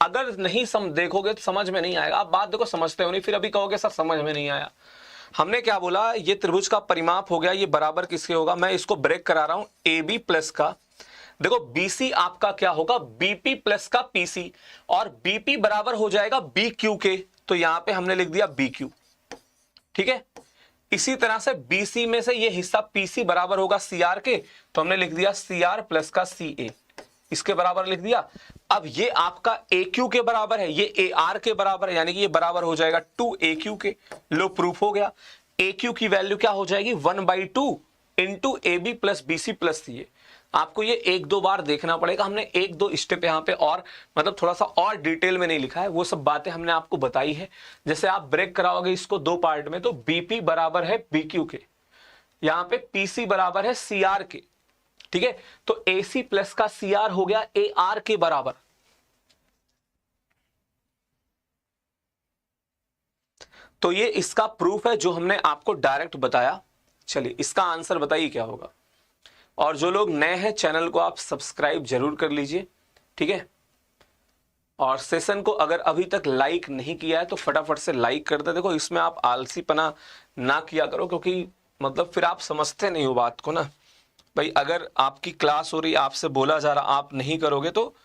अगर नहीं देखोगे तो समझ में नहीं आएगा। आप बात देखो, समझते हो नहीं, फिर अभी कहोगे सर समझ में नहीं आया। हमने क्या बोला, ये त्रिभुज का परिमाप हो गया, ये बराबर किसके होगा, मैं इसको ब्रेक करा रहा हूं, ए बी प्लस का, देखो बीसी आपका क्या होगा, बीपी प्लस का पीसी, और बीपी बराबर हो जाएगा बी क्यू के, तो यहां पे हमने लिख दिया बी क्यू। ठीक है, इसी तरह से बीसी में से ये हिस्सा पीसी बराबर होगा सीआर के, तो हमने लिख दिया सीआर प्लस का सी ए, इसके बराबर लिख दिया। अब ये आपका ए क्यू के बराबर है, ये ए आर के बराबर है, यानी कि ये बराबर हो जाएगा 2 ए क्यू के। लो प्रूफ हो गया। ए क्यू की वैल्यू क्या हो जाएगी, 1/2 into A B plus B C plus C A. आपको ये एक दो बार देखना पड़ेगा, हमने एक दो स्टेप यहाँ पे और मतलब थोड़ा सा और डिटेल में नहीं लिखा है, वो सब बातें हमने आपको बताई है। जैसे आप ब्रेक कराओगे इसको दो पार्ट में, तो बीपी बराबर है बी क्यू के, यहाँ पे पीसी बराबर है सी आर के। ठीक है, तो AC प्लस का CR हो गया AR के बराबर। तो ये इसका प्रूफ है जो हमने आपको डायरेक्ट बताया। चलिए इसका आंसर बताइए क्या होगा। और जो लोग नए हैं चैनल को आप सब्सक्राइब जरूर कर लीजिए। ठीक है, और सेशन को अगर अभी तक लाइक नहीं किया है तो फटाफट से लाइक कर दे। देखो इसमें आप आलसीपना ना किया करो, क्योंकि मतलब फिर आप समझते नहीं हो बात को ना भाई। अगर आपकी क्लास हो रही, आपसे बोला जा रहा, आप नहीं करोगे तो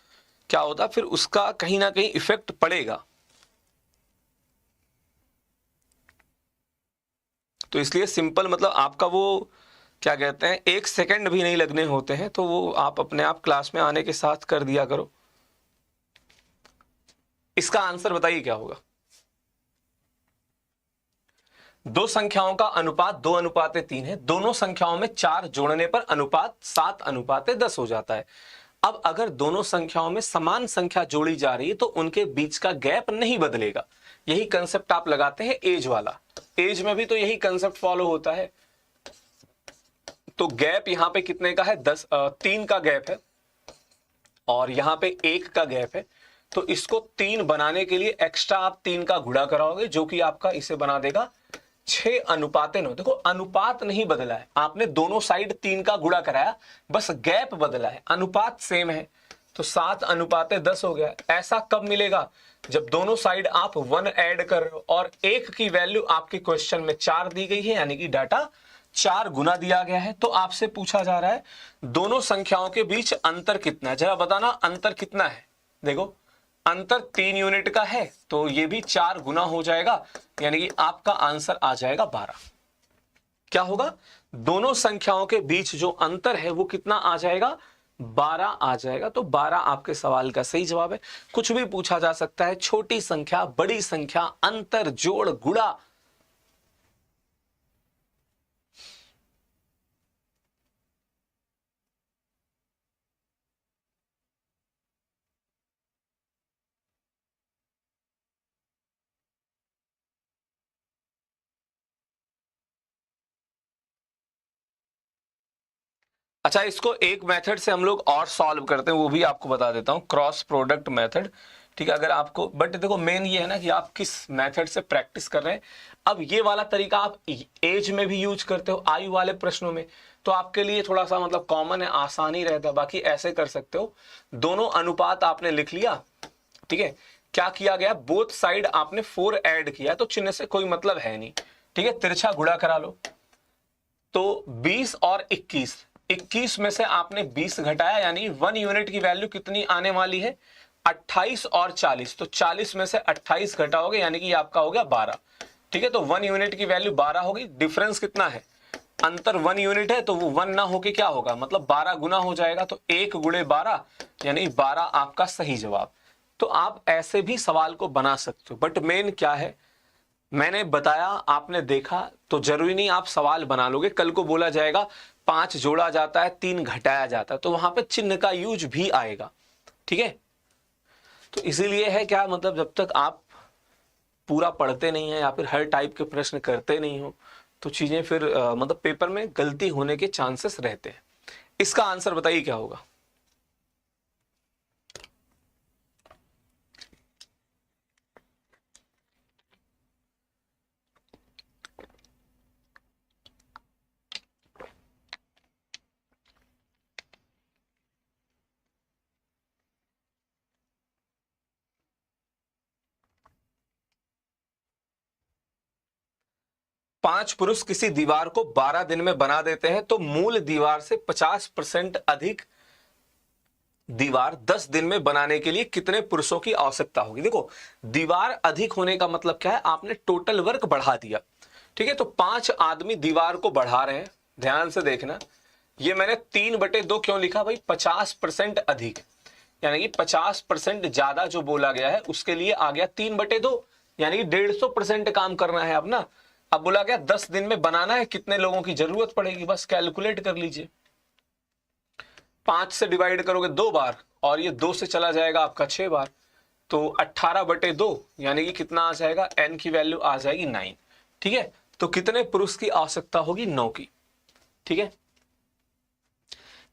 क्या होता, फिर उसका कहीं ना कहीं इफेक्ट पड़ेगा। तो इसलिए सिंपल मतलब आपका वो क्या कहते हैं, 1 सेकंड भी नहीं लगने होते हैं, तो वो आप अपने आप क्लास में आने के साथ कर दिया करो। इसका आंसर बताइए क्या होगा। दो संख्याओं का अनुपात 2:3 है, दोनों संख्याओं में 4 जोड़ने पर अनुपात 7:10 हो जाता है। अब अगर दोनों संख्याओं में समान संख्या जोड़ी जा रही है तो उनके बीच का गैप नहीं बदलेगा। यही कंसेप्ट आप लगाते हैं एज वाला, एज में भी तो यही कंसेप्ट फॉलो होता है। तो गैप यहां पे कितने का है, 3 का गैप है, और यहां पे 1 का गैप है। तो इसको 3 बनाने के लिए एक्स्ट्रा आप 3 का गुणा कराओगे, जो कि आपका इसे बना देगा 6:9। देखो अनुपात नहीं बदला है, आपने दोनों साइड 3 का गुणा कराया, बस गैप बदला है, अनुपात सेम है। तो 7:10 हो गया। ऐसा कब मिलेगा, जब दोनों साइड आप 1 ऐड कर रहे हो और 1 की वैल्यू आपके क्वेश्चन में 4 दी गई है, यानी कि डाटा 4 गुना दिया गया है। तो आपसे पूछा जा रहा है दोनों संख्याओं के बीच अंतर कितना है, जरा बताना अंतर कितना है। देखो अंतर 3 यूनिट का है, तो ये भी 4 गुना हो जाएगा, यानी कि आपका आंसर आ जाएगा 12। क्या होगा, दोनों संख्याओं के बीच जो अंतर है वो कितना आ जाएगा, 12 आ जाएगा। तो 12 आपके सवाल का सही जवाब है। कुछ भी पूछा जा सकता है, छोटी संख्या, बड़ी संख्या, अंतर, जोड़, गुणा। अच्छा, इसको एक मेथड से हम लोग और सॉल्व करते हैं, वो भी आपको बता देता हूं, क्रॉस प्रोडक्ट मेथड। ठीक है, अगर आपको, बट देखो मेन ये है ना कि आप किस मेथड से प्रैक्टिस कर रहे हैं। अब ये वाला तरीका आप एज में भी यूज करते हो, आयु वाले प्रश्नों में, तो आपके लिए थोड़ा सा मतलब कॉमन है, आसान ही रहता है। बाकी ऐसे कर सकते हो, दोनों अनुपात आपने लिख लिया। ठीक है, क्या किया गया, बोथ साइड आपने 4 ऐड किया, तो चिन्ह से कोई मतलब है नहीं। ठीक है, तिरछा गुणा करा लो। तो 20 और 21 में से आपने 20 घटाया, यानी 1 यूनिट की वैल्यू कितनी आने वाली है, 28 और 40। तो 40 में से 28 घटाओगे, यानी कि आपका हो गया 12। ठीक है, तो 1 यूनिट की वैल्यू 12 होगी। डिफरेंस कितना है, अंतर 1 यूनिट है, तो वो 1 ना होके क्या होगा, मतलब 12 गुना हो जाएगा। तो 1 गुणे 12, यानी 12 आपका सही जवाब। तो आप ऐसे भी सवाल को बना सकते हो, बट मेन क्या है, मैंने बताया, आपने देखा, तो जरूरी नहीं आप सवाल बना लोगे। कल को बोला जाएगा 5 जोड़ा जाता है, 3 घटाया जाता है, तो वहां पे चिन्ह का यूज भी आएगा। ठीक है, तो इसीलिए है क्या, मतलब जब तक आप पूरा पढ़ते नहीं है या फिर हर टाइप के प्रश्न करते नहीं हो, तो चीजें फिर मतलब पेपर में गलती होने के चांसेस रहते हैं। इसका आंसर बताइए क्या होगा। 5 पुरुष किसी दीवार को 12 दिन में बना देते हैं तो मूल दीवार से 50% अधिक दीवार 10 दिन में बनाने के लिए कितने पुरुषों की आवश्यकता होगी। देखो, दीवार अधिक होने का मतलब क्या है, आपने टोटल वर्क बढ़ा दिया। ठीक है, तो 5 आदमी दीवार को बढ़ा रहे हैं। ध्यान से देखना, ये मैंने 3/2 क्यों लिखा भाई, 50% अधिक, यानी कि 50% ज्यादा जो बोला गया है उसके लिए आ गया 3/2, यानी कि 150% काम करना है अब ना। अब बोला गया 10 दिन में बनाना है, कितने लोगों की जरूरत पड़ेगी, बस कैलकुलेट कर लीजिए। 5 से डिवाइड करोगे 2 बार और ये 2 से चला जाएगा आपका 6 बार, तो 18/2 यानी कि कितना आ जाएगा, n की वैल्यू आ जाएगी 9। ठीक है, तो कितने पुरुष की आवश्यकता होगी, 9 की। ठीक है,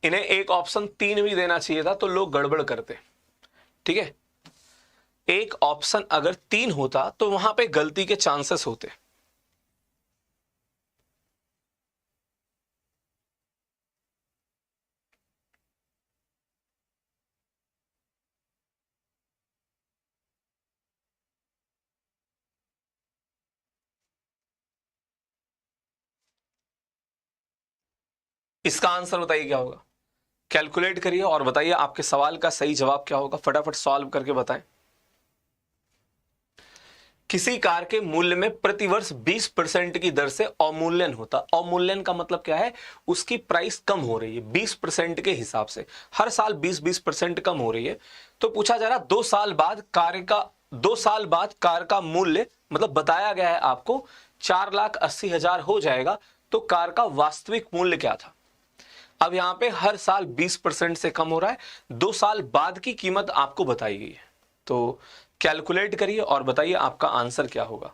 इन्हें एक ऑप्शन 3 भी देना चाहिए था तो लोग गड़बड़ करते। ठीक है, एक ऑप्शन अगर 3 होता तो वहां पे गलती के चांसेस होते। इसका आंसर बताइए क्या होगा, कैलकुलेट करिए और बताइए आपके सवाल का सही जवाब क्या होगा, फटाफट सॉल्व करके बताएं। किसी कार के मूल्य में प्रतिवर्ष 20% की दर से अवमूल्यन होता। अवमूल्यन का मतलब क्या है, उसकी प्राइस कम हो रही है 20% के हिसाब से, हर साल 20% कम हो रही है। तो पूछा जा रहा 2 साल बाद कार का मूल्य, मतलब बताया गया है आपको 4,80,000 हो जाएगा, तो कार का वास्तविक मूल्य क्या था। अब यहां पे हर साल 20% से कम हो रहा है, 2 साल बाद की कीमत आपको बताई गई है। तो कैलकुलेट करिए और बताइए आपका आंसर क्या होगा।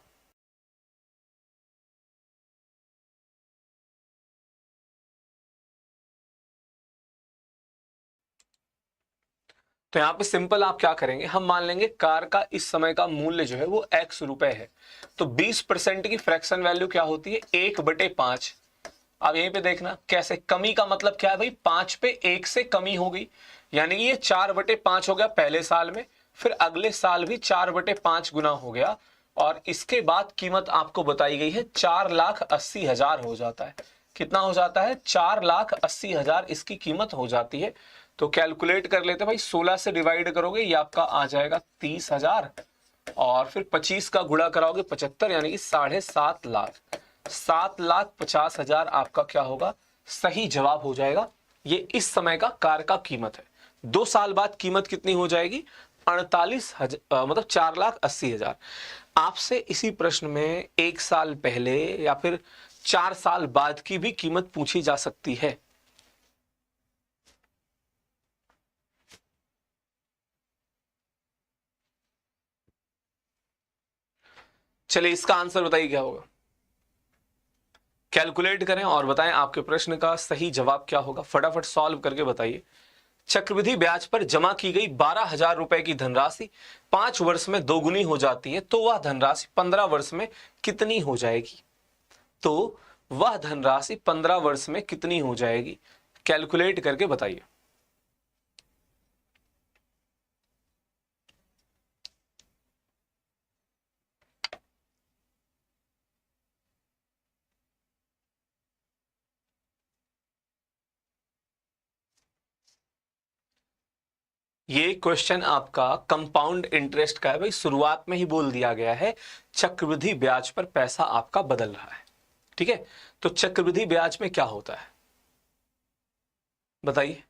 तो यहां पे सिंपल आप क्या करेंगे, हम मान लेंगे कार का इस समय का मूल्य जो है वो x रुपए है, तो 20% की फ्रैक्शन वैल्यू क्या होती है, 1/5। अब यहीं पे देखना कैसे, कमी का मतलब क्या है भाई, 5 पे 1 से कमी हो गई, यानी कि ये 4/5 हो गया पहले साल में, फिर अगले साल भी 4/5 गुना हो गया, और इसके बाद कीमत आपको बताई गई है 4,80,000 हो जाता है। कितना हो जाता है, 4,80,000 इसकी कीमत हो जाती है। तो कैलकुलेट कर लेते भाई, 16 से डिवाइड करोगे ये आपका आ जाएगा 30,000, और फिर 25 का गुणा कराओगे 75, यानी कि 7.5 लाख, 7,50,000 आपका क्या होगा, सही जवाब हो जाएगा। ये इस समय का कार का कीमत है। 2 साल बाद कीमत कितनी हो जाएगी, 48,000, मतलब 4,80,000। आपसे इसी प्रश्न में 1 साल पहले या फिर 4 साल बाद की भी कीमत पूछी जा सकती है। चलिए इसका आंसर बताइए क्या होगा, कैलकुलेट करें और बताएं आपके प्रश्न का सही जवाब क्या होगा, फटाफट सॉल्व करके बताइए। चक्रवृद्धि ब्याज पर जमा की गई 12,000 रुपए की धनराशि 5 वर्ष में दोगुनी हो जाती है, तो वह धनराशि 15 वर्ष में कितनी हो जाएगी। तो वह धनराशि 15 वर्ष में कितनी हो जाएगी, कैलकुलेट करके बताइए। ये क्वेश्चन आपका कंपाउंड इंटरेस्ट का है भाई, शुरुआत में ही बोल दिया गया है चक्रवृद्धि ब्याज पर पैसा आपका बदल रहा है। ठीक है, तो चक्रवृद्धि ब्याज में क्या होता है बताइए,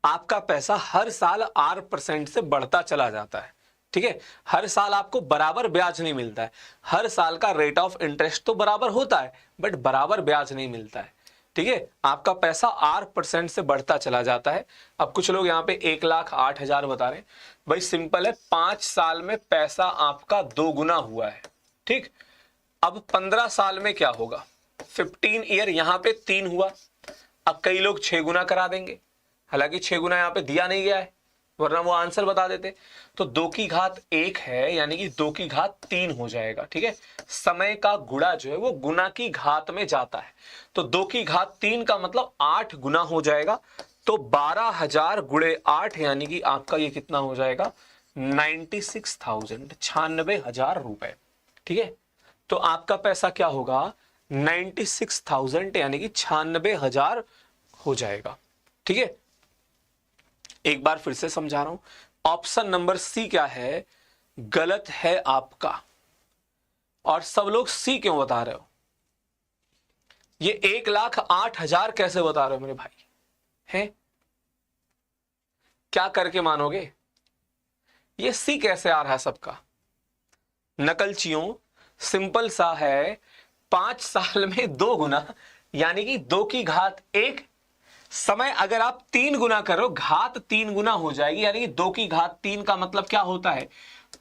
आपका पैसा हर साल 8% से बढ़ता चला जाता है। ठीक है, हर साल आपको बराबर ब्याज नहीं मिलता है, हर साल का रेट ऑफ इंटरेस्ट तो बराबर होता है बट बराबर ब्याज नहीं मिलता है। ठीक है, आपका पैसा 8% से बढ़ता चला जाता है। अब कुछ लोग यहाँ पे 1,08,000 बता रहे हैं, भाई सिंपल है, 5 साल में पैसा आपका 2 गुना हुआ है। ठीक, अब 15 साल में क्या होगा, 15 ईयर, यहाँ पे 3 हुआ, अब कई लोग 6 गुना करा देंगे, हालांकि 6 गुना यहाँ पे दिया नहीं गया है वरना वो आंसर बता देते। तो 2 की घात 1 है, यानी कि 2 की घात 3 हो जाएगा। ठीक है, समय का गुणा जो है वो गुना की घात में जाता है, तो 2 की घात 3 का मतलब 8 गुना हो जाएगा। तो 12,000 गुणे 8 यानी कि आपका ये कितना हो जाएगा, 96,000, 96,000 रुपए। ठीक है, तो आपका पैसा क्या होगा, 96,000 यानी कि 96,000 हो जाएगा। ठीक है, एक बार फिर से समझा रहा हूं, ऑप्शन नंबर सी क्या है, गलत है आपका। और सब लोग सी क्यों बता रहे हो? ये 1,08,000 कैसे बता रहे हो मेरे भाई? हैं, क्या करके मानोगे? ये सी कैसे आ रहा है सबका? नकलचियों, सिंपल सा है, 5 साल में 2 गुना यानी कि 2 की घात 1, समय अगर आप 3 गुना करो घात 3 गुना हो जाएगी, यानी कि 2 की घात 3 का मतलब क्या होता है,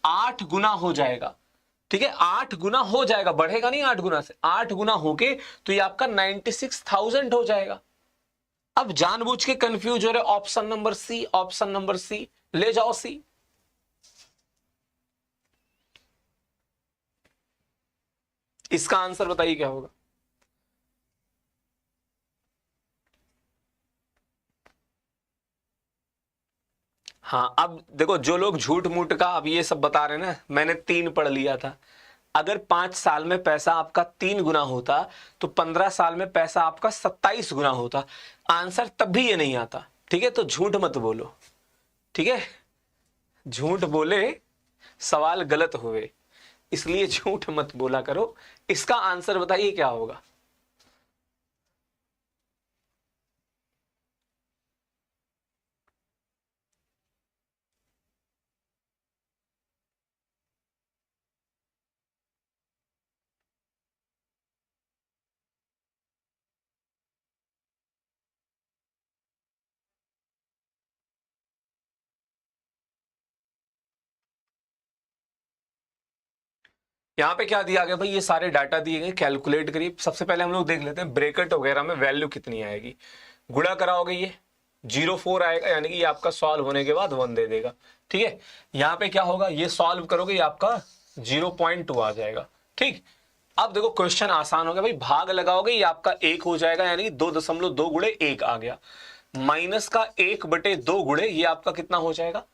8 गुना हो जाएगा। ठीक है, 8 गुना हो जाएगा, बढ़ेगा नहीं 8 गुना से, 8 गुना होके तो ये आपका 96,000 हो जाएगा। अब जानबूझ के कंफ्यूज हो रहे, option number C, option number C, ले जाओ सी। इसका आंसर बताइए क्या होगा? हाँ, अब देखो, जो लोग झूठ मूठ का अब ये सब बता रहे हैं ना, मैंने 3 पढ़ लिया था। अगर 5 साल में पैसा आपका 3 गुना होता तो 15 साल में पैसा आपका 27 गुना होता, आंसर तब भी ये नहीं आता। ठीक है, तो झूठ मत बोलो। ठीक है, झूठ बोले सवाल गलत हुए, इसलिए झूठ मत बोला करो। इसका आंसर बताइए क्या होगा? यहां पे क्या दिया गया भाई, ये सारे डाटा दिए गए, कैलकुलेट करिए। सबसे पहले हम लोग देख लेते हैं ब्रैकेट वगैरह में वैल्यू कितनी आएगी। गुणा कराओगे ये 0.4 आएगा, यानी कि ये आपका सॉल्व होने के बाद 1 दे देगा। ठीक है, यहाँ पे क्या होगा, ये सॉल्व करोगे ये आपका 0.2 आ जाएगा। ठीक, अब देखो क्वेश्चन आसान हो गया भाई, भाग लगाओगे ये आपका 1 हो जाएगा, यानी 2.2 गुणे 1 आ गया। माइनस का 1/2 गुणे ये आपका कितना हो जाएगा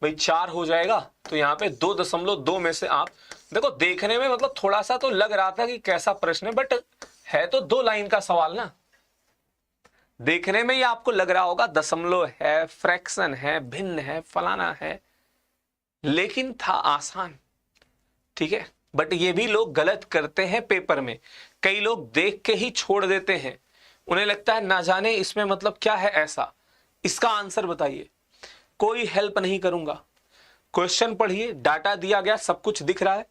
भाई, 4 हो जाएगा। तो यहाँ पे 2.2 में से आप देखो, देखने में मतलब थोड़ा सा तो लग रहा था कि कैसा प्रश्न है, बट है तो 2 लाइन का सवाल ना। देखने में ये आपको लग रहा होगा दशमलव है, फ्रैक्शन है, भिन्न है, फलाना है, लेकिन था आसान। ठीक है, बट ये भी लोग गलत करते हैं पेपर में। कई लोग देख के ही छोड़ देते हैं, उन्हें लगता है ना जाने इसमें मतलब क्या है ऐसा। इसका आंसर बताइए, कोई हेल्प नहीं करूंगा। क्वेश्चन पढ़िए, डाटा दिया गया, सब कुछ दिख रहा है।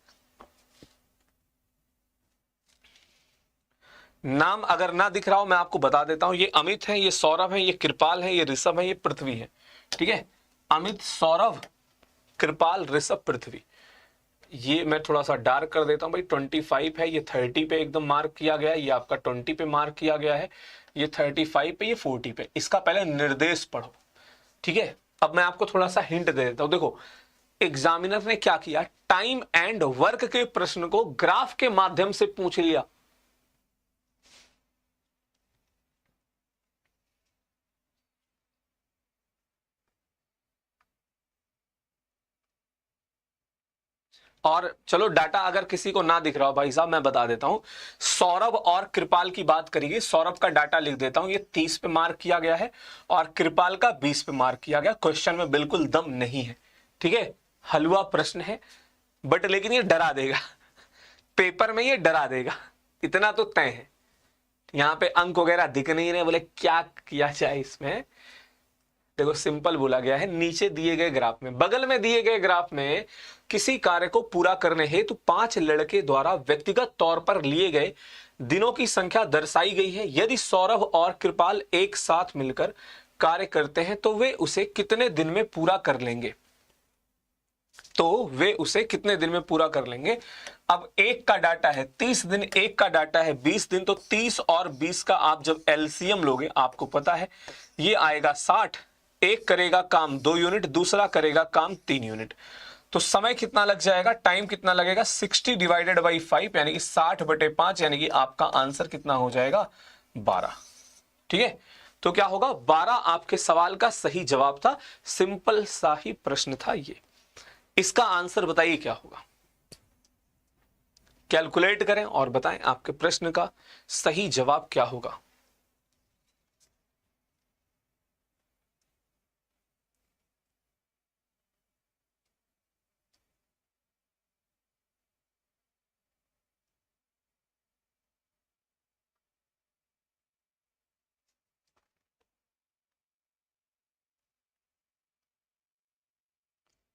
नाम अगर ना दिख रहा हो मैं आपको बता देता हूं, ये अमित है, ये सौरभ है, ये कृपाल है, ये ऋषभ है, ये पृथ्वी है। ठीक है, अमित, सौरभ, कृपाल, ऋषभ, पृथ्वी। ये मैं थोड़ा सा डार्क कर देता हूं भाई, 25 है, ये 30 पे एकदम मार्क किया गया है, ये आपका 20 पे मार्क किया गया है, ये 35 पे, ये 40 पे। इसका पहले निर्देश पढ़ो। ठीक है, अब मैं आपको थोड़ा सा हिंट दे देता हूं। देखो, एग्जामिनर ने क्या किया, टाइम एंड वर्क के प्रश्न को ग्राफ के माध्यम से पूछ लिया। और चलो, डाटा अगर किसी को ना दिख रहा हो भाई साहब, मैं बता देता हूं। सौरभ और कृपाल की बात करिए। सौरभ का डाटा लिख देता हूं, ये 30 पे मार्क किया गया है और कृपाल का 20 पे मार्क किया गया। क्वेश्चन में बिल्कुल दम नहीं है। ठीक है, हलवा प्रश्न है, बट लेकिन ये डरा देगा पेपर में, ये डरा देगा, इतना तो तय है। यहां पे अंक वगैरह दिख नहीं रहे, बोले क्या किया जाए इसमें। देखो, सिंपल बोला गया है, नीचे दिए गए ग्राफ में, बगल में दिए गए ग्राफ में किसी कार्य को पूरा करने हेतु 5 लड़के द्वारा व्यक्तिगत तौर पर लिए गए दिनों की संख्या दर्शाई गई है। यदि सौरभ और कृपाल एक साथ मिलकर कार्य करते हैं तो वे उसे कितने दिन में पूरा कर लेंगे? अब एक का डाटा है 30 दिन, एक का डाटा है 20 दिन, तो 30 और 20 का आप जब एलसीएम लोगे, आपको पता है ये आएगा 60। एक करेगा काम 2 यूनिट, दूसरा करेगा काम 3 यूनिट, तो समय कितना लग जाएगा, टाइम कितना लगेगा, 60 डिवाइडेड बाई 5 यानी कि 60/5, यानी कि आपका आंसर कितना हो जाएगा, 12। ठीक है, तो क्या होगा, 12 आपके सवाल का सही जवाब था। सिंपल सा ही प्रश्न था ये। इसका आंसर बताइए क्या होगा? कैलकुलेट करें और बताएं आपके प्रश्न का सही जवाब क्या होगा।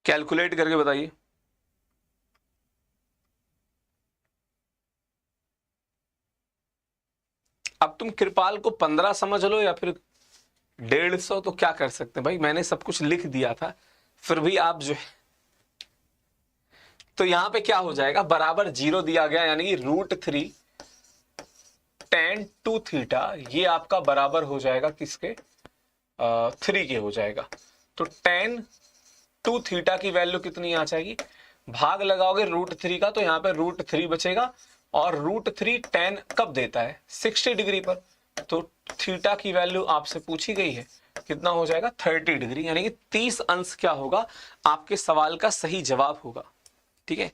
कैलकुलेट करके बताइए। अब तुम कृपाल को 15 समझ लो या फिर 150, तो क्या कर सकते हैं भाई, मैंने सब कुछ लिख दिया था, फिर भी आप जो है, तो यहां पे क्या हो जाएगा, बराबर 0 दिया गया, यानी कि √3 tan 2 थीटा, ये आपका बराबर हो जाएगा किसके, 3 के हो जाएगा। तो tan 2 थीटा की वैल्यू कितनी आ जाएगी, भाग लगाओगे √3 का, तो यहां पे √3 बचेगा, और √3 tan कब देता है, 60 डिग्री पर, तो थीटा की वैल्यू आपसे पूछी गई है, कितना हो जाएगा, 30 डिग्री, यानी कि 30 अंश क्या होगा, आपके सवाल का सही जवाब होगा। ठीक है,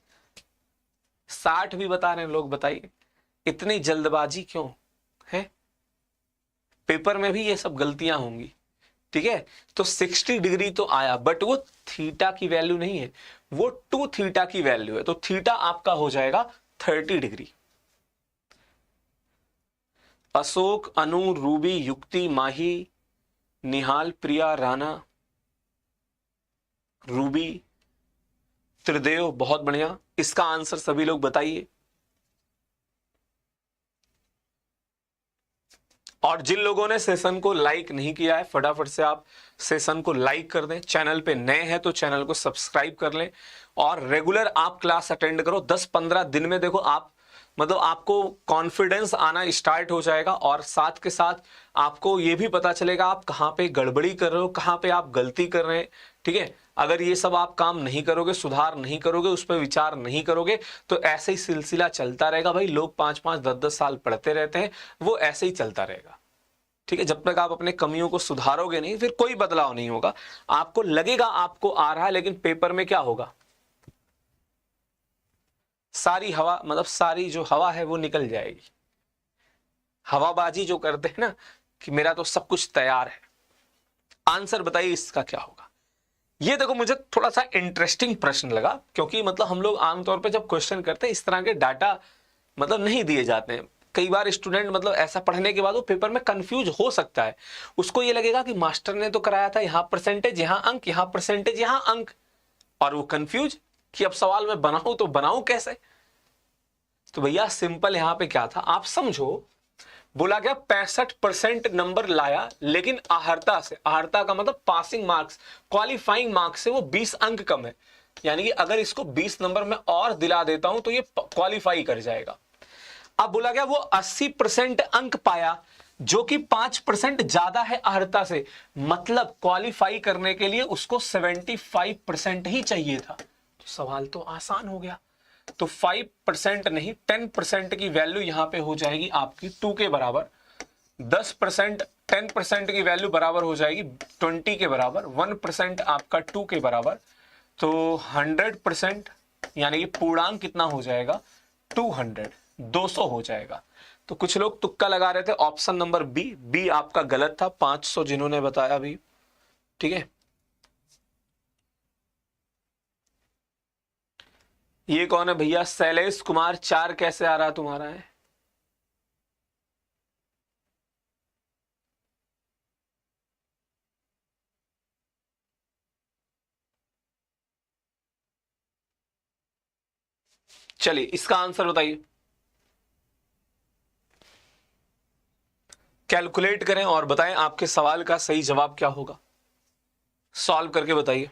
60 भी बता रहे हैं लोग, बताइए इतनी जल्दबाजी क्यों है, पेपर में भी ये सब गलतियां होंगी। ठीक है, तो 60 डिग्री तो आया, बट वो थीटा की वैल्यू नहीं है, वो 2 थीटा की वैल्यू है, तो थीटा आपका हो जाएगा 30 डिग्री। अशोक, अनु, रूबी, युक्ति, माही, निहाल, प्रिया, राणा, रूबी, त्रिदेव, बहुत बढ़िया, इसका आंसर सभी लोग बताइए। और जिन लोगों ने सेशन को लाइक नहीं किया है, फटाफट से आप सेशन को लाइक कर दें, चैनल पे नए हैं तो चैनल को सब्सक्राइब कर लें, और रेगुलर आप क्लास अटेंड करो। 10-15 दिन में देखो आप, मतलब आपको कॉन्फिडेंस आना स्टार्ट हो जाएगा, और साथ के साथ आपको ये भी पता चलेगा आप कहाँ पे गड़बड़ी कर रहे हो, कहाँ पे आप गलती कर रहे हैं। ठीक है, अगर ये सब आप काम नहीं करोगे, सुधार नहीं करोगे, उस पर विचार नहीं करोगे, तो ऐसे ही सिलसिला चलता रहेगा भाई। लोग 5-5, 10-10 साल पढ़ते रहते हैं, वो ऐसे ही चलता रहेगा। ठीक है, जब तक आप अपने कमियों को सुधारोगे नहीं, फिर कोई बदलाव नहीं होगा। आपको लगेगा आपको आ रहा है, लेकिन पेपर में क्या होगा, सारी हवा, मतलब सारी जो हवा है वो निकल जाएगी। हवाबाजी जो करते हैं ना, कि मेरा तो सब कुछ तैयार है। आंसर बताइए इसका क्या होगा। ये देखो, मुझे थोड़ा सा इंटरेस्टिंग प्रश्न लगा, क्योंकि मतलब हम लोग आमतौर पे जब क्वेश्चन करते हैं, इस तरह के डाटा मतलब नहीं दिए जाते हैं। कई बार स्टूडेंट मतलब ऐसा पढ़ने के बाद वो पेपर में कंफ्यूज हो सकता है, उसको ये लगेगा कि मास्टर ने तो कराया था यहाँ परसेंटेज, यहाँ अंक, यहाँ परसेंटेज, यहाँ अंक, और वो कंफ्यूज कि अब सवाल में बनाऊं तो बनाऊं कैसे। तो भैया सिंपल यहां पे क्या था, आप समझो, बोला गया 65% नंबर लाया, लेकिन आहर्ता से, आहर्ता का मतलब पासिंग मार्क्स, क्वालिफाइंग मार्क्स से वो 20 अंक कम है, यानी कि अगर इसको 20 नंबर में और दिला देता हूं तो ये क्वालिफाई कर जाएगा। अब बोला गया वो 80% अंक पाया, जो कि 5% ज्यादा है आहर्ता से, मतलब क्वालिफाई करने के लिए उसको 75% ही चाहिए था। तो सवाल तो आसान हो गया। तो 5% नहीं, 10% की वैल्यू यहां पे हो जाएगी आपकी 2 के बराबर, 10%, 10% की वैल्यू बराबर हो जाएगी 20 के बराबर, 1% आपका 2 के बराबर, तो 100%, यानी कि पूर्णांक कितना हो जाएगा, 200, 200 हो जाएगा। तो कुछ लोग तुक्का लगा रहे थे, ऑप्शन नंबर बी आपका गलत था, 500 जिन्होंने बताया अभी। ठीक है, ये कौन है भैया, शैलेश कुमार, 4 कैसे आ रहा तुम्हारा है। चलिए इसका आंसर बताइए, कैलकुलेट करें और बताएं आपके सवाल का सही जवाब क्या होगा, सॉल्व करके बताइए।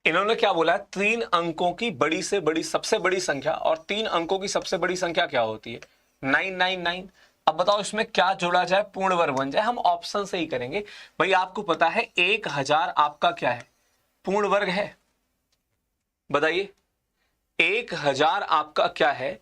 इन्होंने क्या बोला है, 3 अंकों की बड़ी से बड़ी सबसे बड़ी संख्या, और 3 अंकों की सबसे बड़ी संख्या क्या होती है, 999, अब बताओ इसमें क्या जोड़ा जाए पूर्ण वर्ग बन जाए? हम ऑप्शन से ही करेंगे भाई। आपको पता है 1000 आपका क्या है, पूर्ण वर्ग है? बताइए 1000 आपका क्या है?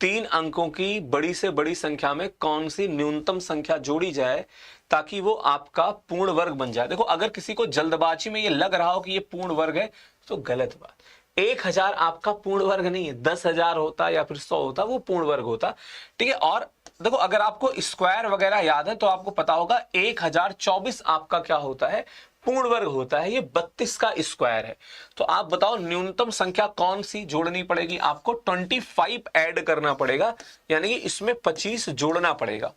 3 अंकों की बड़ी से बड़ी संख्या में कौन सी न्यूनतम संख्या जोड़ी जाए ताकि वो आपका पूर्ण वर्ग बन जाए? देखो अगर किसी को जल्दबाजी में ये लग रहा हो कि ये पूर्ण वर्ग है तो गलत बात। 1000 आपका पूर्ण वर्ग नहीं है, 10,000 होता या फिर 100 होता वो पूर्ण वर्ग होता, ठीक है। और देखो अगर आपको स्क्वायर वगैरह याद है तो आपको पता होगा 1024 आपका क्या होता है, पूर्ण वर्ग होता है। ये 32 का स्क्वायर है। तो आप बताओ न्यूनतम संख्या कौन सी जोड़नी पड़ेगी? आपको 25 ऐड करना पड़ेगा, यानी कि इसमें 25 जोड़ना पड़ेगा,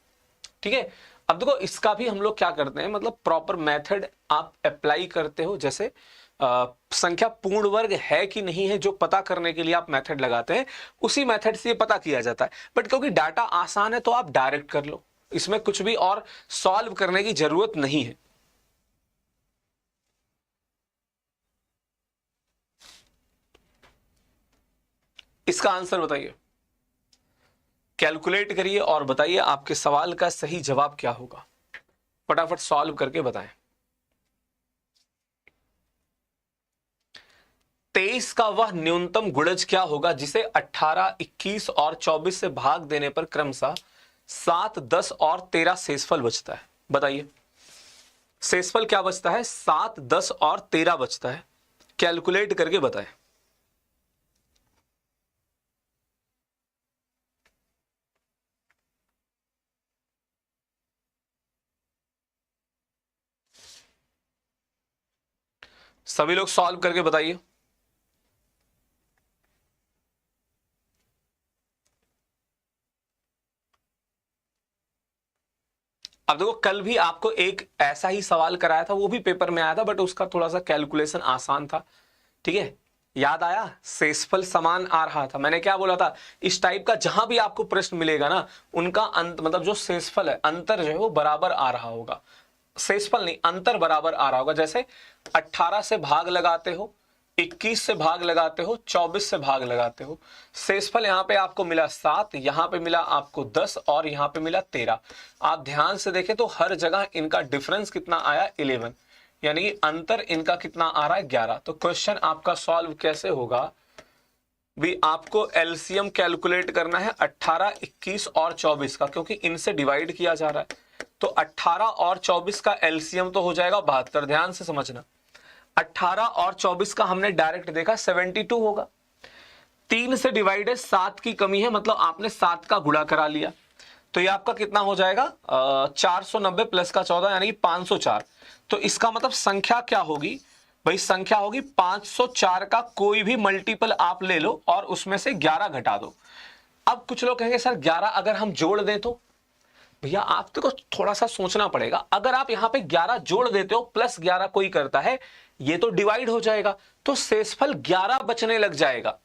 ठीक है। अब देखो इसका भी हम लोग क्या करते हैं, मतलब प्रॉपर मेथड आप अप्लाई करते हो। जैसे संख्या पूर्ण वर्ग है कि नहीं है जो पता करने के लिए आप मेथड लगाते हैं, उसी मेथड से ये पता किया जाता है। बट क्योंकि डाटा आसान है तो आप डायरेक्ट कर लो, इसमें कुछ भी और सॉल्व करने की जरूरत नहीं है। इसका आंसर बताइए, कैलकुलेट करिए और बताइए आपके सवाल का सही जवाब क्या होगा। फटाफट सॉल्व करके बताएं। 23 का वह न्यूनतम गुणज क्या होगा जिसे 18, 21 और 24 से भाग देने पर क्रमशः 7, 10 और 13 शेषफल बचता है? बताइए शेषफल क्या बचता है? 7, 10 और 13 बचता है। कैलकुलेट करके बताएं। सभी लोग सॉल्व करके बताइए। अब देखो कल भी आपको एक ऐसा ही सवाल कराया था, वो भी पेपर में आया था, बट उसका थोड़ा सा कैलकुलेशन आसान था, ठीक है। याद आया? शेषफल समान आ रहा था। मैंने क्या बोला था, इस टाइप का जहां भी आपको प्रश्न मिलेगा ना, उनका अंत मतलब जो शेषफल है अंतर जो है वो बराबर आ रहा होगा। शेषफल नहीं, अंतर बराबर आ रहा होगा। जैसे 18 से भाग लगाते हो, 21 से भाग लगाते हो, 24 से भाग लगाते हो, शेषफल यहां पे आपको मिला 7, यहां पे मिला आपको 10 और यहां पे मिला 13। आप ध्यान से देखें तो हर जगह इनका डिफरेंस कितना आया? 11, यानी कि अंतर इनका कितना आ रहा है? 11। तो क्वेश्चन आपका सॉल्व कैसे होगा भी? आपको एलसीएम कैलकुलेट करना है 18, 21 और 24 का, क्योंकि इनसे डिवाइड किया जा रहा है। तो 18 और 24 का एलसीएम तो हो जाएगा 72। ध्यान से समझना, 18 और 24 का हमने डायरेक्ट देखा 72 होगा। 3 से डिवाइड है, 7 की कमी है, मतलब आपने 7 का गुणा करा लिया। तो ये आपका कितना हो जाएगा? 490 प्लस का 14 यानी कि 504। तो इसका मतलब संख्या क्या होगी भाई? संख्या होगी 504 का कोई भी मल्टीपल आप ले लो और उसमें से 11 घटा दो। अब कुछ लोग कहेंगे सर 11 अगर हम जोड़ दें तो? भैया आपको थोड़ा सा सोचना पड़ेगा। अगर आप यहां पे 11 जोड़ देते हो, प्लस 11 कोई करता है, ये तो डिवाइड हो जाएगा, तो शेषफल 11 बचने लग जाएगा।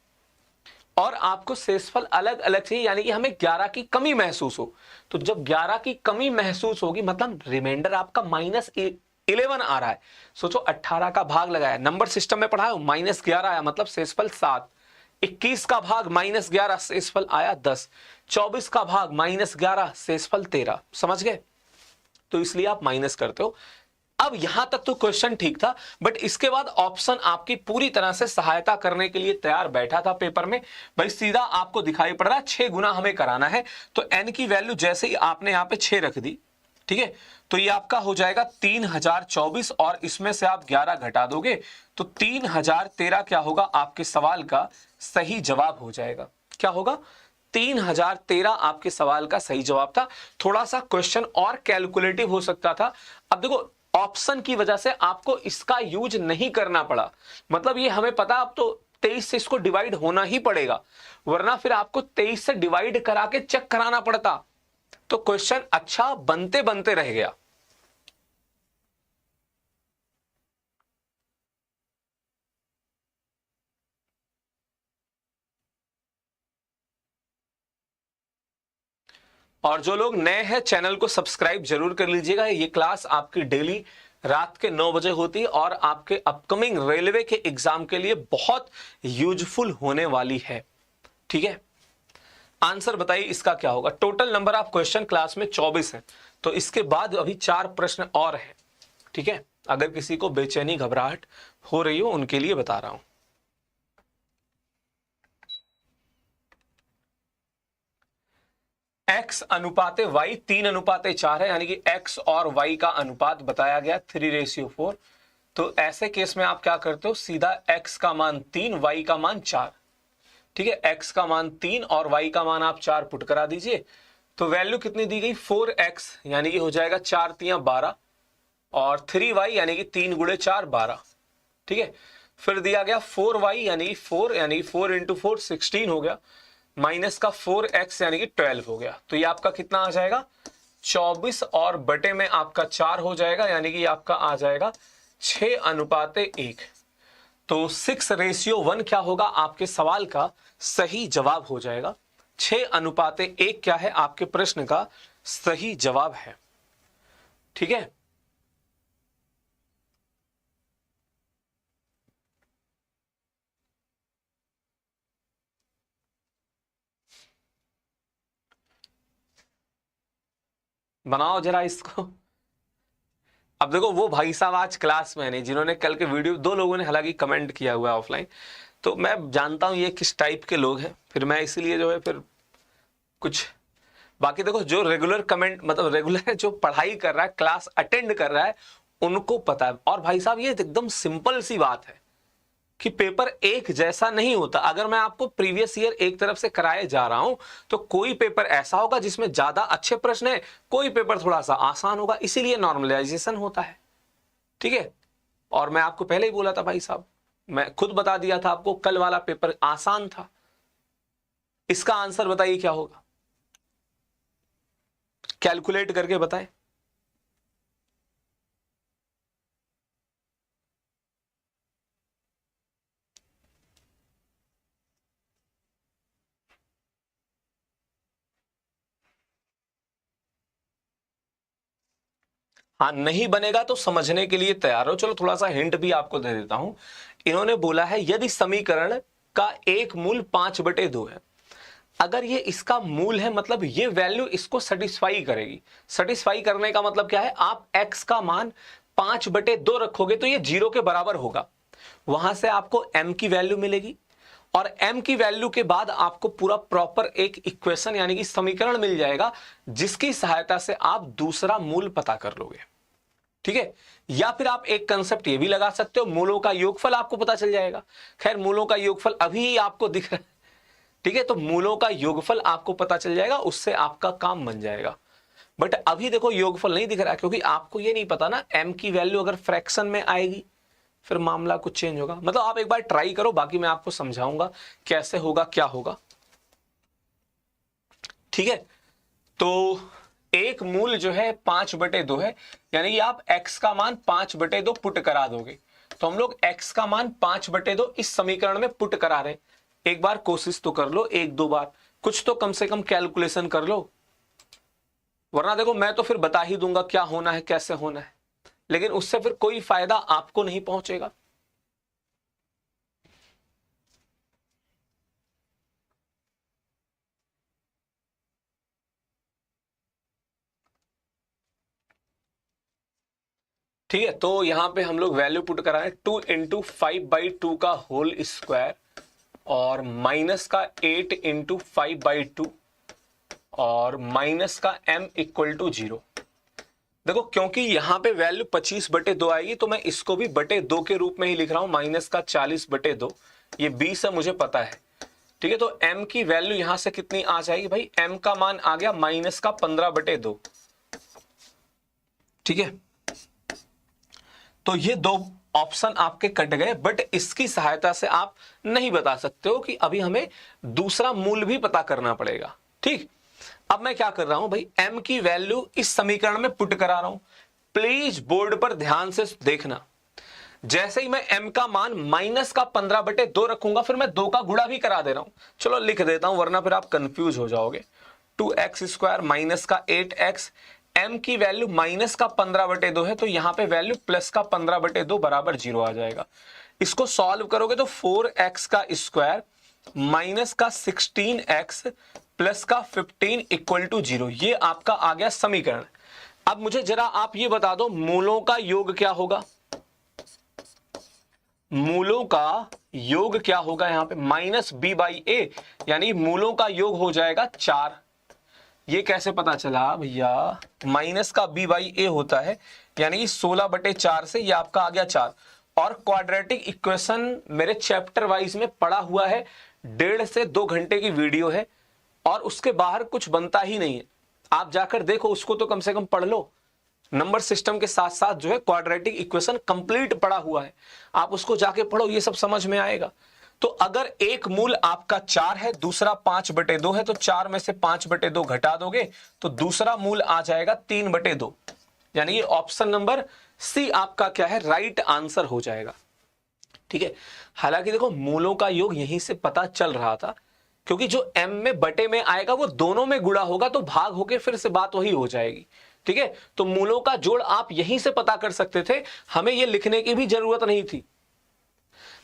और आपको शेषफल अलग अलग चाहिए, यानी कि हमें 11 की कमी महसूस हो। तो जब 11 की कमी महसूस होगी, मतलब रिमाइंडर आपका -11 आ रहा है। सोचो 18 का भाग लगाया, नंबर सिस्टम में पढ़ा है, -11 आया, मतलब शेषफल 7। 21 का भाग -11 शेषफल आया 10। 24 का भाग -11 शेषफल 13। समझ गए? तो इसलिए आप माइनस करते हो। अब यहां तक तो क्वेश्चन ठीक था, बट इसके बाद ऑप्शन आपकी पूरी तरह से सहायता करने के लिए तैयार बैठा था पेपर में। भाई सीधा आपको दिखाई पड़ रहा है 6 गुना हमें कराना है, तो n की वैल्यू जैसे ही आपने यहां पे 6 रख दी, ठीक है, तो ये आपका हो जाएगा 3024 और इसमें से आप 11 घटा दोगे तो 3013 क्या होगा? आपके सवाल का सही जवाब हो जाएगा। क्या होगा? 3013 आपके सवाल का सही जवाब था। थोड़ा सा क्वेश्चन और कैलकुलेटिव हो सकता था। अब देखो ऑप्शन की वजह से आपको इसका यूज नहीं करना पड़ा, मतलब ये हमें पता, अब तो 23 से इसको डिवाइड होना ही पड़ेगा, वरना फिर आपको 23 से डिवाइड करा के चेक कराना पड़ता। तो क्वेश्चन अच्छा बनते बनते रह गया। और जो लोग नए हैं चैनल को सब्सक्राइब जरूर कर लीजिएगा। ये क्लास आपकी डेली रात के 9 बजे होती है और आपके अपकमिंग रेलवे के एग्जाम के लिए बहुत यूजफुल होने वाली है, ठीक है। आंसर बताइए इसका क्या होगा। Total number of question class में 24 है, तो इसके बाद अभी 4 प्रश्न और हैं, ठीक है। अगर किसी को बेचैनी घबराहट हो रही हो उनके लिए बता रहा हूं। x अनुपाते y 3:4 है, यानी कि x और y का अनुपात बताया गया 3:4। तो ऐसे केस में आप क्या करते हो, सीधा x का मान 3, y का मान 4, ठीक है। x का मान 3 और y का मान आप 4 पुट करा दीजिए, तो वैल्यू कितनी दी गई 4x, यानी कि हो जाएगा 4 3 12, और 3y यानी कि 3 गुणे 4 12, ठीक है। फिर दिया गया 4y यानी 4 × 4 16 हो गया, माइनस का 4x यानी कि 12 हो गया। तो ये आपका कितना आ जाएगा 24, और बटे में आपका 4 हो जाएगा, यानी कि आपका आ जाएगा 6:1। तो 6:1 क्या होगा आपके सवाल का सही जवाब हो जाएगा। 6:1 क्या है आपके प्रश्न का सही जवाब है, ठीक है। बनाओ जरा इसको। अब देखो वो भाई साहब आज क्लास में नहीं, जिन्होंने कल के वीडियो, 2 लोगों ने हालांकि कमेंट किया हुआ है ऑफलाइन, तो मैं जानता हूं ये किस टाइप के लोग हैं, फिर मैं इसीलिए जो है फिर कुछ, बाकी देखो जो रेगुलर कमेंट मतलब रेगुलर जो पढ़ाई कर रहा है, क्लास अटेंड कर रहा है, उनको पता है। और भाई साहब ये एकदम सिंपल सी बात है कि पेपर एक जैसा नहीं होता। अगर मैं आपको प्रीवियस ईयर एक तरफ से कराए जा रहा हूं, तो कोई पेपर ऐसा होगा जिसमें ज्यादा अच्छे प्रश्न है, कोई पेपर थोड़ा सा आसान होगा, इसीलिए नॉर्मलाइजेशन होता है, ठीक है। और मैं आपको पहले ही बोला था भाई साहब, मैं खुद बता दिया था आपको, कल वाला पेपर आसान था। इसका आंसर बताइए क्या होगा, कैलकुलेट करके बताएं। हाँ, नहीं बनेगा तो समझने के लिए तैयार हो। चलो थोड़ा सा हिंट भी आपको दे देता हूं। इन्होंने बोला है यदि समीकरण का एक मूल 5/2 है, अगर ये इसका मूल है मतलब ये वैल्यू इसको सेटिस्फाई करेगी। सेटिस्फाई करने का मतलब क्या है, आप x का मान 5/2 रखोगे तो ये 0 के बराबर होगा, वहां से आपको m की वैल्यू मिलेगी, और m की वैल्यू के बाद आपको पूरा प्रॉपर एक इक्वेशन यानी कि समीकरण मिल जाएगा, जिसकी सहायता से आप दूसरा मूल पता कर लोगे, ठीक है। या फिर आप एक कंसेप्ट ये भी लगा सकते हो, मूलों का योगफल आपको पता चल जाएगा। खैर मूलों का योगफल अभी आपको दिख रहा है, ठीक है, तो मूलों का योगफल आपको पता चल जाएगा, उससे आपका काम बन जाएगा। बट अभी देखो योगफल नहीं दिख रहा, क्योंकि आपको ये नहीं पता ना m की वैल्यू अगर फ्रैक्शन में आएगी फिर मामला कुछ चेंज होगा। मतलब आप एक बार ट्राई करो, बाकी मैं आपको समझाऊंगा कैसे होगा क्या होगा, ठीक है। तो एक मूल जो है 5/2 है, यानी कि आप x का मान 5/2 पुट करा दोगे, तो हम लोग x का मान 5/2 इस समीकरण में पुट करा रहे हैं। एक बार कोशिश तो कर लो, 1-2 बार कुछ तो कम से कम कैलकुलेशन कर लो, वरना देखो मैं तो फिर बता ही दूंगा क्या होना है कैसे होना है, लेकिन उससे फिर कोई फायदा आपको नहीं पहुंचेगा। ठीक है, तो यहां पे हम लोग वैल्यू पुट करा रहे हैं 2 × 5/2 का होल स्क्वायर, और माइनस का 8 × 5/2, और माइनस का m = 0। देखो क्योंकि यहां पे वैल्यू 25/2 आएगी, तो मैं इसको भी /2 के रूप में ही लिख रहा हूं, माइनस का 40/2, ये 20 है मुझे पता है, ठीक है। तो m की वैल्यू यहां से कितनी आ जाएगी भाई, m का मान आ गया माइनस का 15/2, ठीक है। तो ये 2 ऑप्शन आपके कट गए, बट इसकी सहायता से आप नहीं बता सकते हो कि अभी हमें दूसरा मूल भी पता करना पड़ेगा, ठीक। अब मैं क्या कर रहा हूं भाई, m की वैल्यू इस समीकरण में पुट करा रहा हूं। प्लीज बोर्ड पर ध्यान से देखना, जैसे ही मैं m का मान माइनस का 15/2 रखूंगा, फिर मैं 2 का गुणा भी करा दे रहा हूं। चलो लिख देता हूं, वरना फिर आप कंफ्यूज हो जाओगे। 2x² माइनस का 8x, m की वैल्यू माइनस का 15/2 है, तो यहां पे वैल्यू प्लस का 15/2 बराबर 0 आ जाएगा। इसको सॉल्व करोगे तो 4x² माइनस का 16x प्लस का 15 इक्वल टू 0, ये आपका आ गया समीकरण। अब मुझे जरा आप ये बता दो मूलों का योग क्या होगा। मूलों का योग क्या होगा यहां पे, माइनस बी बाई ए, यानी मूलों का योग हो जाएगा 4। ये कैसे पता चला भैया, माइनस का बी बाई ए होता है, यानी 16/4 से ये आपका आ गया 4। और क्वाड्रेटिक इक्वेशन मेरे चैप्टर वाइज में पढ़ा हुआ है, 1.5 से 2 घंटे की वीडियो है और उसके बाहर कुछ बनता ही नहीं है। आप जाकर देखो उसको, तो कम से कम पढ़ लो। नंबर सिस्टम के साथ साथ जो है क्वाड्रेटिक इक्वेशन कंप्लीट पढ़ा हुआ है, आप उसको जाके पढ़ो, ये सब समझ में आएगा। तो अगर एक मूल आपका 4 है, दूसरा 5/2 है, तो 4 में से 5/2 घटा दोगे तो दूसरा मूल आ जाएगा 3/2, यानी ये ऑप्शन नंबर सी आपका क्या है, राइट आंसर हो जाएगा। ठीक है, हालांकि देखो मूलों का योग यहीं से पता चल रहा था, क्योंकि जो m में बटे में आएगा वो दोनों में गुणा होगा तो भाग होके फिर से बात वही हो जाएगी। ठीक है, तो मूलों का जोड़ आप यहीं से पता कर सकते थे, हमें ये लिखने की भी जरूरत नहीं थी।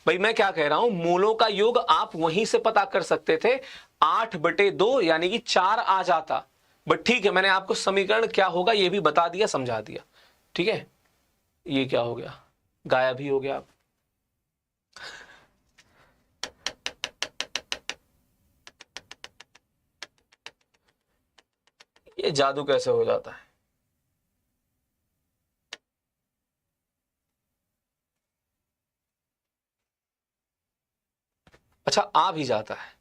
भाई मैं क्या कह रहा हूं, मूलों का योग आप वहीं से पता कर सकते थे, 8/2 यानी कि 4 आ जाता। बट ठीक है, मैंने आपको समीकरण क्या होगा ये भी बता दिया, समझा दिया। ठीक है, ये क्या हो गया, गायब ही हो गया आप। ये जादू कैसे हो जाता है। अच्छा, आ भी जाता है,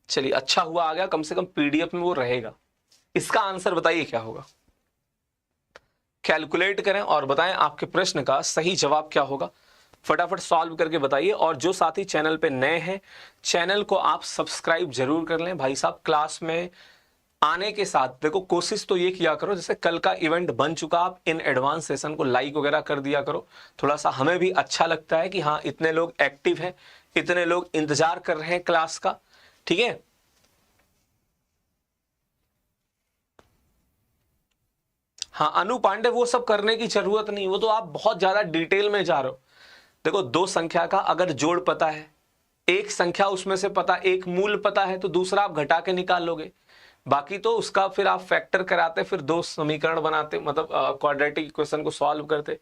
चलिए अच्छा हुआ आ गया, कम से कम पीडीएफ में वो रहेगा। इसका आंसर बताइए क्या होगा, कैलकुलेट करें और बताएं आपके प्रश्न का सही जवाब क्या होगा। फटाफट सॉल्व करके बताइए। और जो साथी चैनल पे नए हैं, चैनल को आप सब्सक्राइब जरूर कर लें। भाई साहब क्लास में आने के साथ देखो कोशिश तो ये किया करो, जैसे कल का इवेंट बन चुका, आप इन एडवांस सेशन को लाइक वगैरह कर दिया करो, थोड़ा सा हमें भी अच्छा लगता है कि हाँ इतने लोग एक्टिव हैं, इतने लोग इंतजार कर रहे हैं क्लास का। ठीक है, हाँ अनु पांडे, वो सब करने की जरूरत नहीं, वो तो आप बहुत ज्यादा डिटेल में जा रहे हो। देखो 2 संख्या का अगर जोड़ पता है, एक संख्या उसमें से पता, एक मूल पता है, तो दूसरा आप घटा के निकाल लोगे। बाकी तो उसका फिर आप फैक्टर कराते, फिर 2 समीकरण बनाते, मतलब क्वाड्रेटिक इक्वेशन को सॉल्व करते।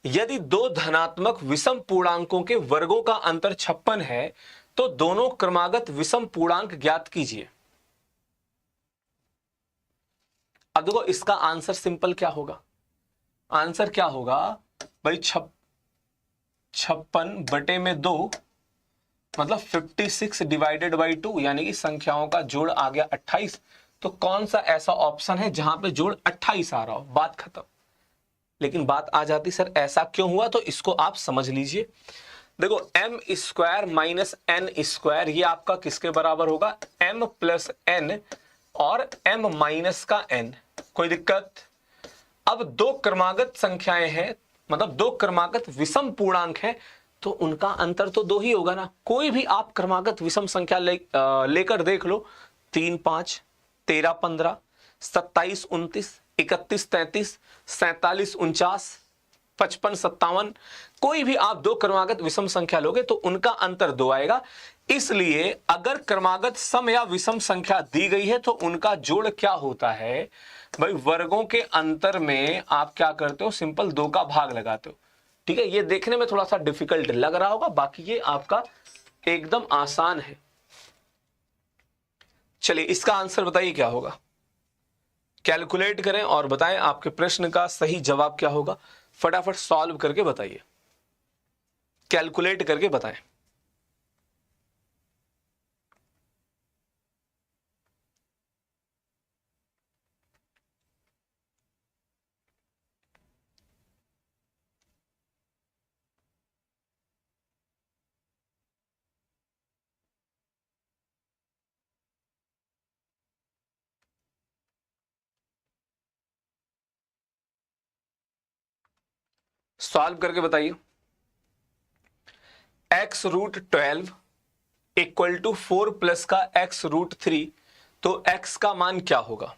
यदि 2 धनात्मक विषम पूर्णांकों के वर्गों का अंतर 56 है तो दोनों क्रमागत विषम पूर्णांक ज्ञात कीजिए। अब देखो इसका आंसर सिंपल क्या होगा, आंसर क्या होगा भाई, 56/2 मतलब 56/2, यानी कि संख्याओं का जोड़ आ गया 28। तो कौन सा ऐसा ऑप्शन है जहां पे जोड़ 28 आ रहा हो, बात खत्म। लेकिन बात आ जाती सर ऐसा क्यों हुआ, तो इसको आप समझ लीजिए। देखो m² माइनस n², ये आपका किसके बराबर होगा, m प्लस n और m माइनस का n। कोई दिक्कत। अब 2 क्रमागत संख्याएं हैं, मतलब 2 क्रमागत विषम पूर्णांक हैं, तो उनका अंतर तो 2 ही होगा ना। कोई भी आप क्रमागत विषम संख्या लेकर देख लो, 3 5, 13 15, 27 29, 31 33, 47 49, 55 57, कोई भी आप 2 क्रमागत विषम संख्या लोगे तो उनका अंतर 2 आएगा। इसलिए अगर क्रमागत सम या विषम संख्या दी गई है तो उनका जोड़ क्या होता है भाई, वर्गों के अंतर में आप क्या करते हो, सिंपल 2 का भाग लगाते हो। ठीक है, ये देखने में थोड़ा सा डिफिकल्ट लग रहा होगा, बाकी ये आपका एकदम आसान है। चलिए इसका आंसर बताइए क्या होगा, कैलकुलेट करें और बताएं आपके प्रश्न का सही जवाब क्या होगा। फटाफट सॉल्व करके बताइए, कैलकुलेट करके बताएं। सॉल्व करके बताइए। x√12 इक्वल टू 4 प्लस का x√3, तो x का मान क्या होगा।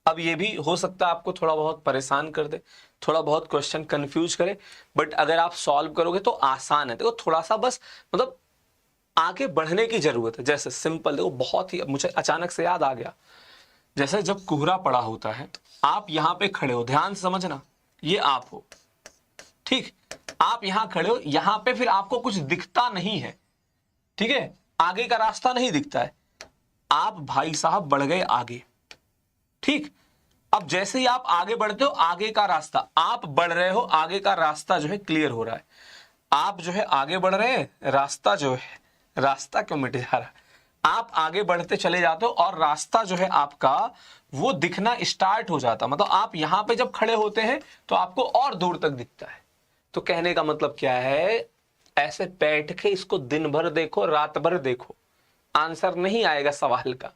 अब ये भी हो सकता है आपको थोड़ा बहुत परेशान कर दे, थोड़ा बहुत क्वेश्चन कंफ्यूज करे, बट अगर आप सॉल्व करोगे तो आसान है। देखो थोड़ा सा बस मतलब आगे बढ़ने की जरूरत है। जैसे सिंपल देखो, बहुत ही मुझे अचानक से याद आ गया, जैसे जब कोहरा पड़ा होता है, आप यहां पे खड़े हो, ध्यान से समझना, ये आप हो, ठीक, आप यहां खड़े हो, यहां पे फिर आपको कुछ दिखता नहीं है, ठीक है, आगे का रास्ता नहीं दिखता है, आप भाई साहब बढ़ गए आगे, ठीक। अब जैसे ही आप आगे बढ़ते हो, आगे का रास्ता, आप बढ़ रहे हो, आगे का रास्ता जो है क्लियर हो रहा है, आप जो है आगे बढ़ रहे हैं, रास्ता जो है, रास्ता क्यों मिट जा रहा है, आप आगे बढ़ते चले जाते हो और रास्ता जो है आपका वो दिखना स्टार्ट हो जाता, मतलब आप यहां पे जब खड़े होते हैं तो आपको और दूर तक दिखता है। तो कहने का मतलब क्या है, ऐसे बैठ के इसको दिन भर देखो, रात भर देखो, आंसर नहीं आएगा सवाल का,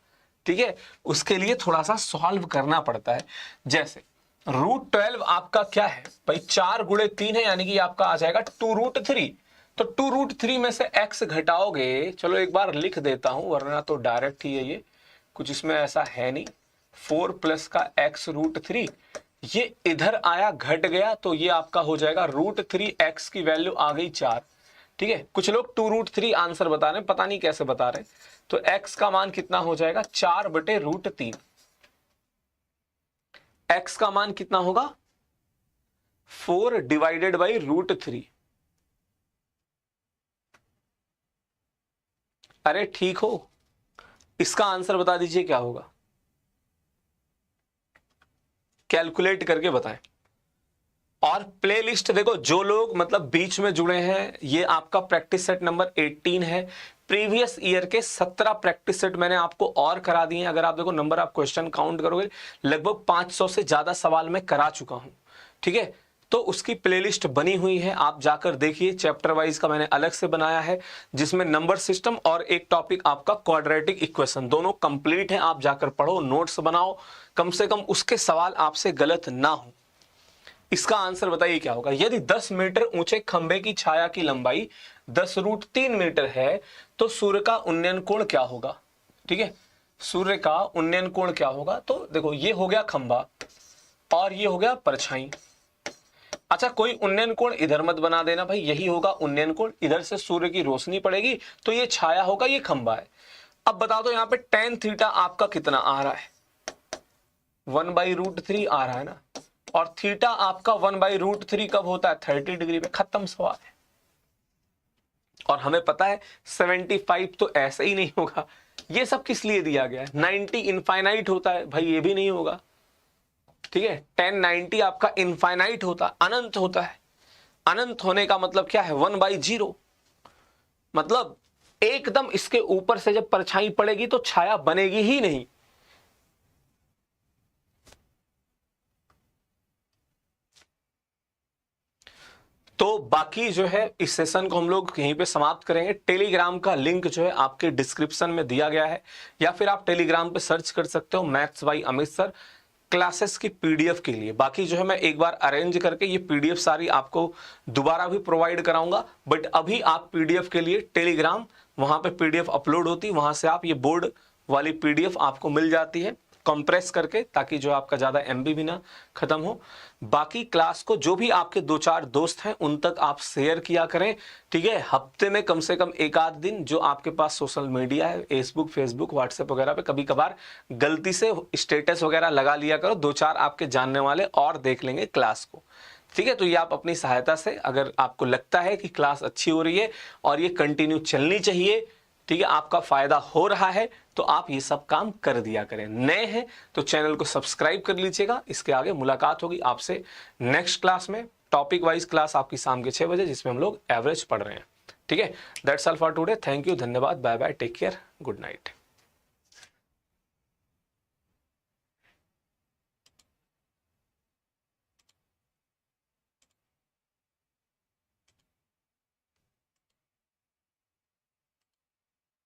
ठीक है। उसके लिए थोड़ा सा सॉल्व करना पड़ता है। जैसे √12 आपका क्या है भाई, 4 गुणे 3 है, यानी कि आपका आ जाएगा 2√3। तो 2√3 में से x घटाओगे, चलो एक बार लिख देता हूं वरना तो डायरेक्ट ही है ये, कुछ इसमें ऐसा है नहीं। 4 प्लस का x√3, ये इधर आया घट गया, तो ये आपका हो जाएगा √3x की वैल्यू आ गई 4, ठीक है। कुछ लोग 2√3 आंसर बता रहे हैं, पता नहीं कैसे बता रहे हैं। तो x का मान कितना हो जाएगा, 4/√3। x का मान कितना होगा, 4/√3। अरे ठीक हो, इसका आंसर बता दीजिए क्या होगा, कैलकुलेट करके बताएं। और प्लेलिस्ट देखो, जो लोग मतलब बीच में जुड़े हैं, ये आपका प्रैक्टिस सेट नंबर 18 है। प्रीवियस ईयर के 17 प्रैक्टिस सेट मैंने आपको और करा दिए हैं। अगर आप देखो नंबर आप क्वेश्चन काउंट करोगे, लगभग 500 से ज्यादा सवाल मैं करा चुका हूं, ठीक है। तो उसकी प्लेलिस्ट बनी हुई है, आप जाकर देखिए। चैप्टर वाइज का मैंने अलग से बनाया है, जिसमें नंबर सिस्टम और एक टॉपिक आपका क्वाड्रेटिक इक्वेशन, दोनों कंप्लीट है। आप जाकर पढ़ो, नोट्स बनाओ, कम से कम उसके सवाल आपसे गलत ना हो। इसका आंसर बताइए क्या होगा। यदि 10 मीटर ऊंचे खंभे की छाया की लंबाई 10√3 मीटर है, तो सूर्य का उन्नयन कोण क्या होगा, ठीक है। सूर्य का उन्नयन कोण क्या होगा, तो देखो ये हो गया खंभा और ये हो गया परछाई। अच्छा, कोई उन्नयन कोण इधर मत बना देना भाई, यही होगा उन्नयन कोण, इधर से सूर्य की रोशनी पड़ेगी तो ये छाया होगा, ये खंभा है। अब बता दो यहाँ पे tan थीटा आपका कितना आ रहा है, 1/√3 आ रहा है ना, और थीटा आपका 1/√3 कब होता है, 30 डिग्री पे। खत्म सवाल है। और हमें पता है 75 तो ऐसे ही नहीं होगा, ये सब किस लिए दिया गया है। 90 इनफाइनाइट होता है भाई, ये भी नहीं होगा, ठीक है। 1090 आपका इनफाइनाइट होता है, अनंत होता है। अनंत होने का मतलब क्या है, 1/0, मतलब एकदम इसके ऊपर से जब परछाई पड़ेगी तो छाया बनेगी ही नहीं। तो बाकी जो है इस सेशन को हम लोग यहीं पे समाप्त करेंगे। टेलीग्राम का लिंक जो है आपके डिस्क्रिप्शन में दिया गया है, या फिर आप टेलीग्राम पे सर्च कर सकते हो maths by Amit sir classes की पीडीएफ के लिए। बाकी जो है मैं एक बार अरेंज करके ये पीडीएफ सारी आपको दोबारा भी प्रोवाइड कराऊंगा, बट अभी आप पीडीएफ के लिए टेलीग्राम, वहां पे पीडीएफ अपलोड होती है, वहां से आप ये बोर्ड वाली पीडीएफ आपको मिल जाती है कंप्रेस करके, ताकि जो आपका ज्यादा एमबी भी ना खत्म हो। बाकी क्लास को जो भी आपके 2-4 दोस्त हैं उन तक आप शेयर किया करें, ठीक है। हफ्ते में कम से कम एक आध दिन जो आपके पास सोशल मीडिया है, फेसबुक व्हाट्सएप वगैरह पे कभी कभार गलती से स्टेटस वगैरह लगा लिया करो, 2-4 आपके जानने वाले और देख लेंगे क्लास को, ठीक है। तो ये आप अपनी सहायता से, अगर आपको लगता है कि क्लास अच्छी हो रही है और ये कंटिन्यू चलनी चाहिए, ठीक है, आपका फायदा हो रहा है, तो आप ये सब काम कर दिया करें। नए हैं तो चैनल को सब्सक्राइब कर लीजिएगा। इसके आगे मुलाकात होगी आपसे नेक्स्ट क्लास में, टॉपिक वाइज क्लास आपकी शाम के 6 बजे, जिसमें हम लोग एवरेज पढ़ रहे हैं, ठीक है। That's all for today. Thank you, धन्यवाद, bye bye, take care, good night.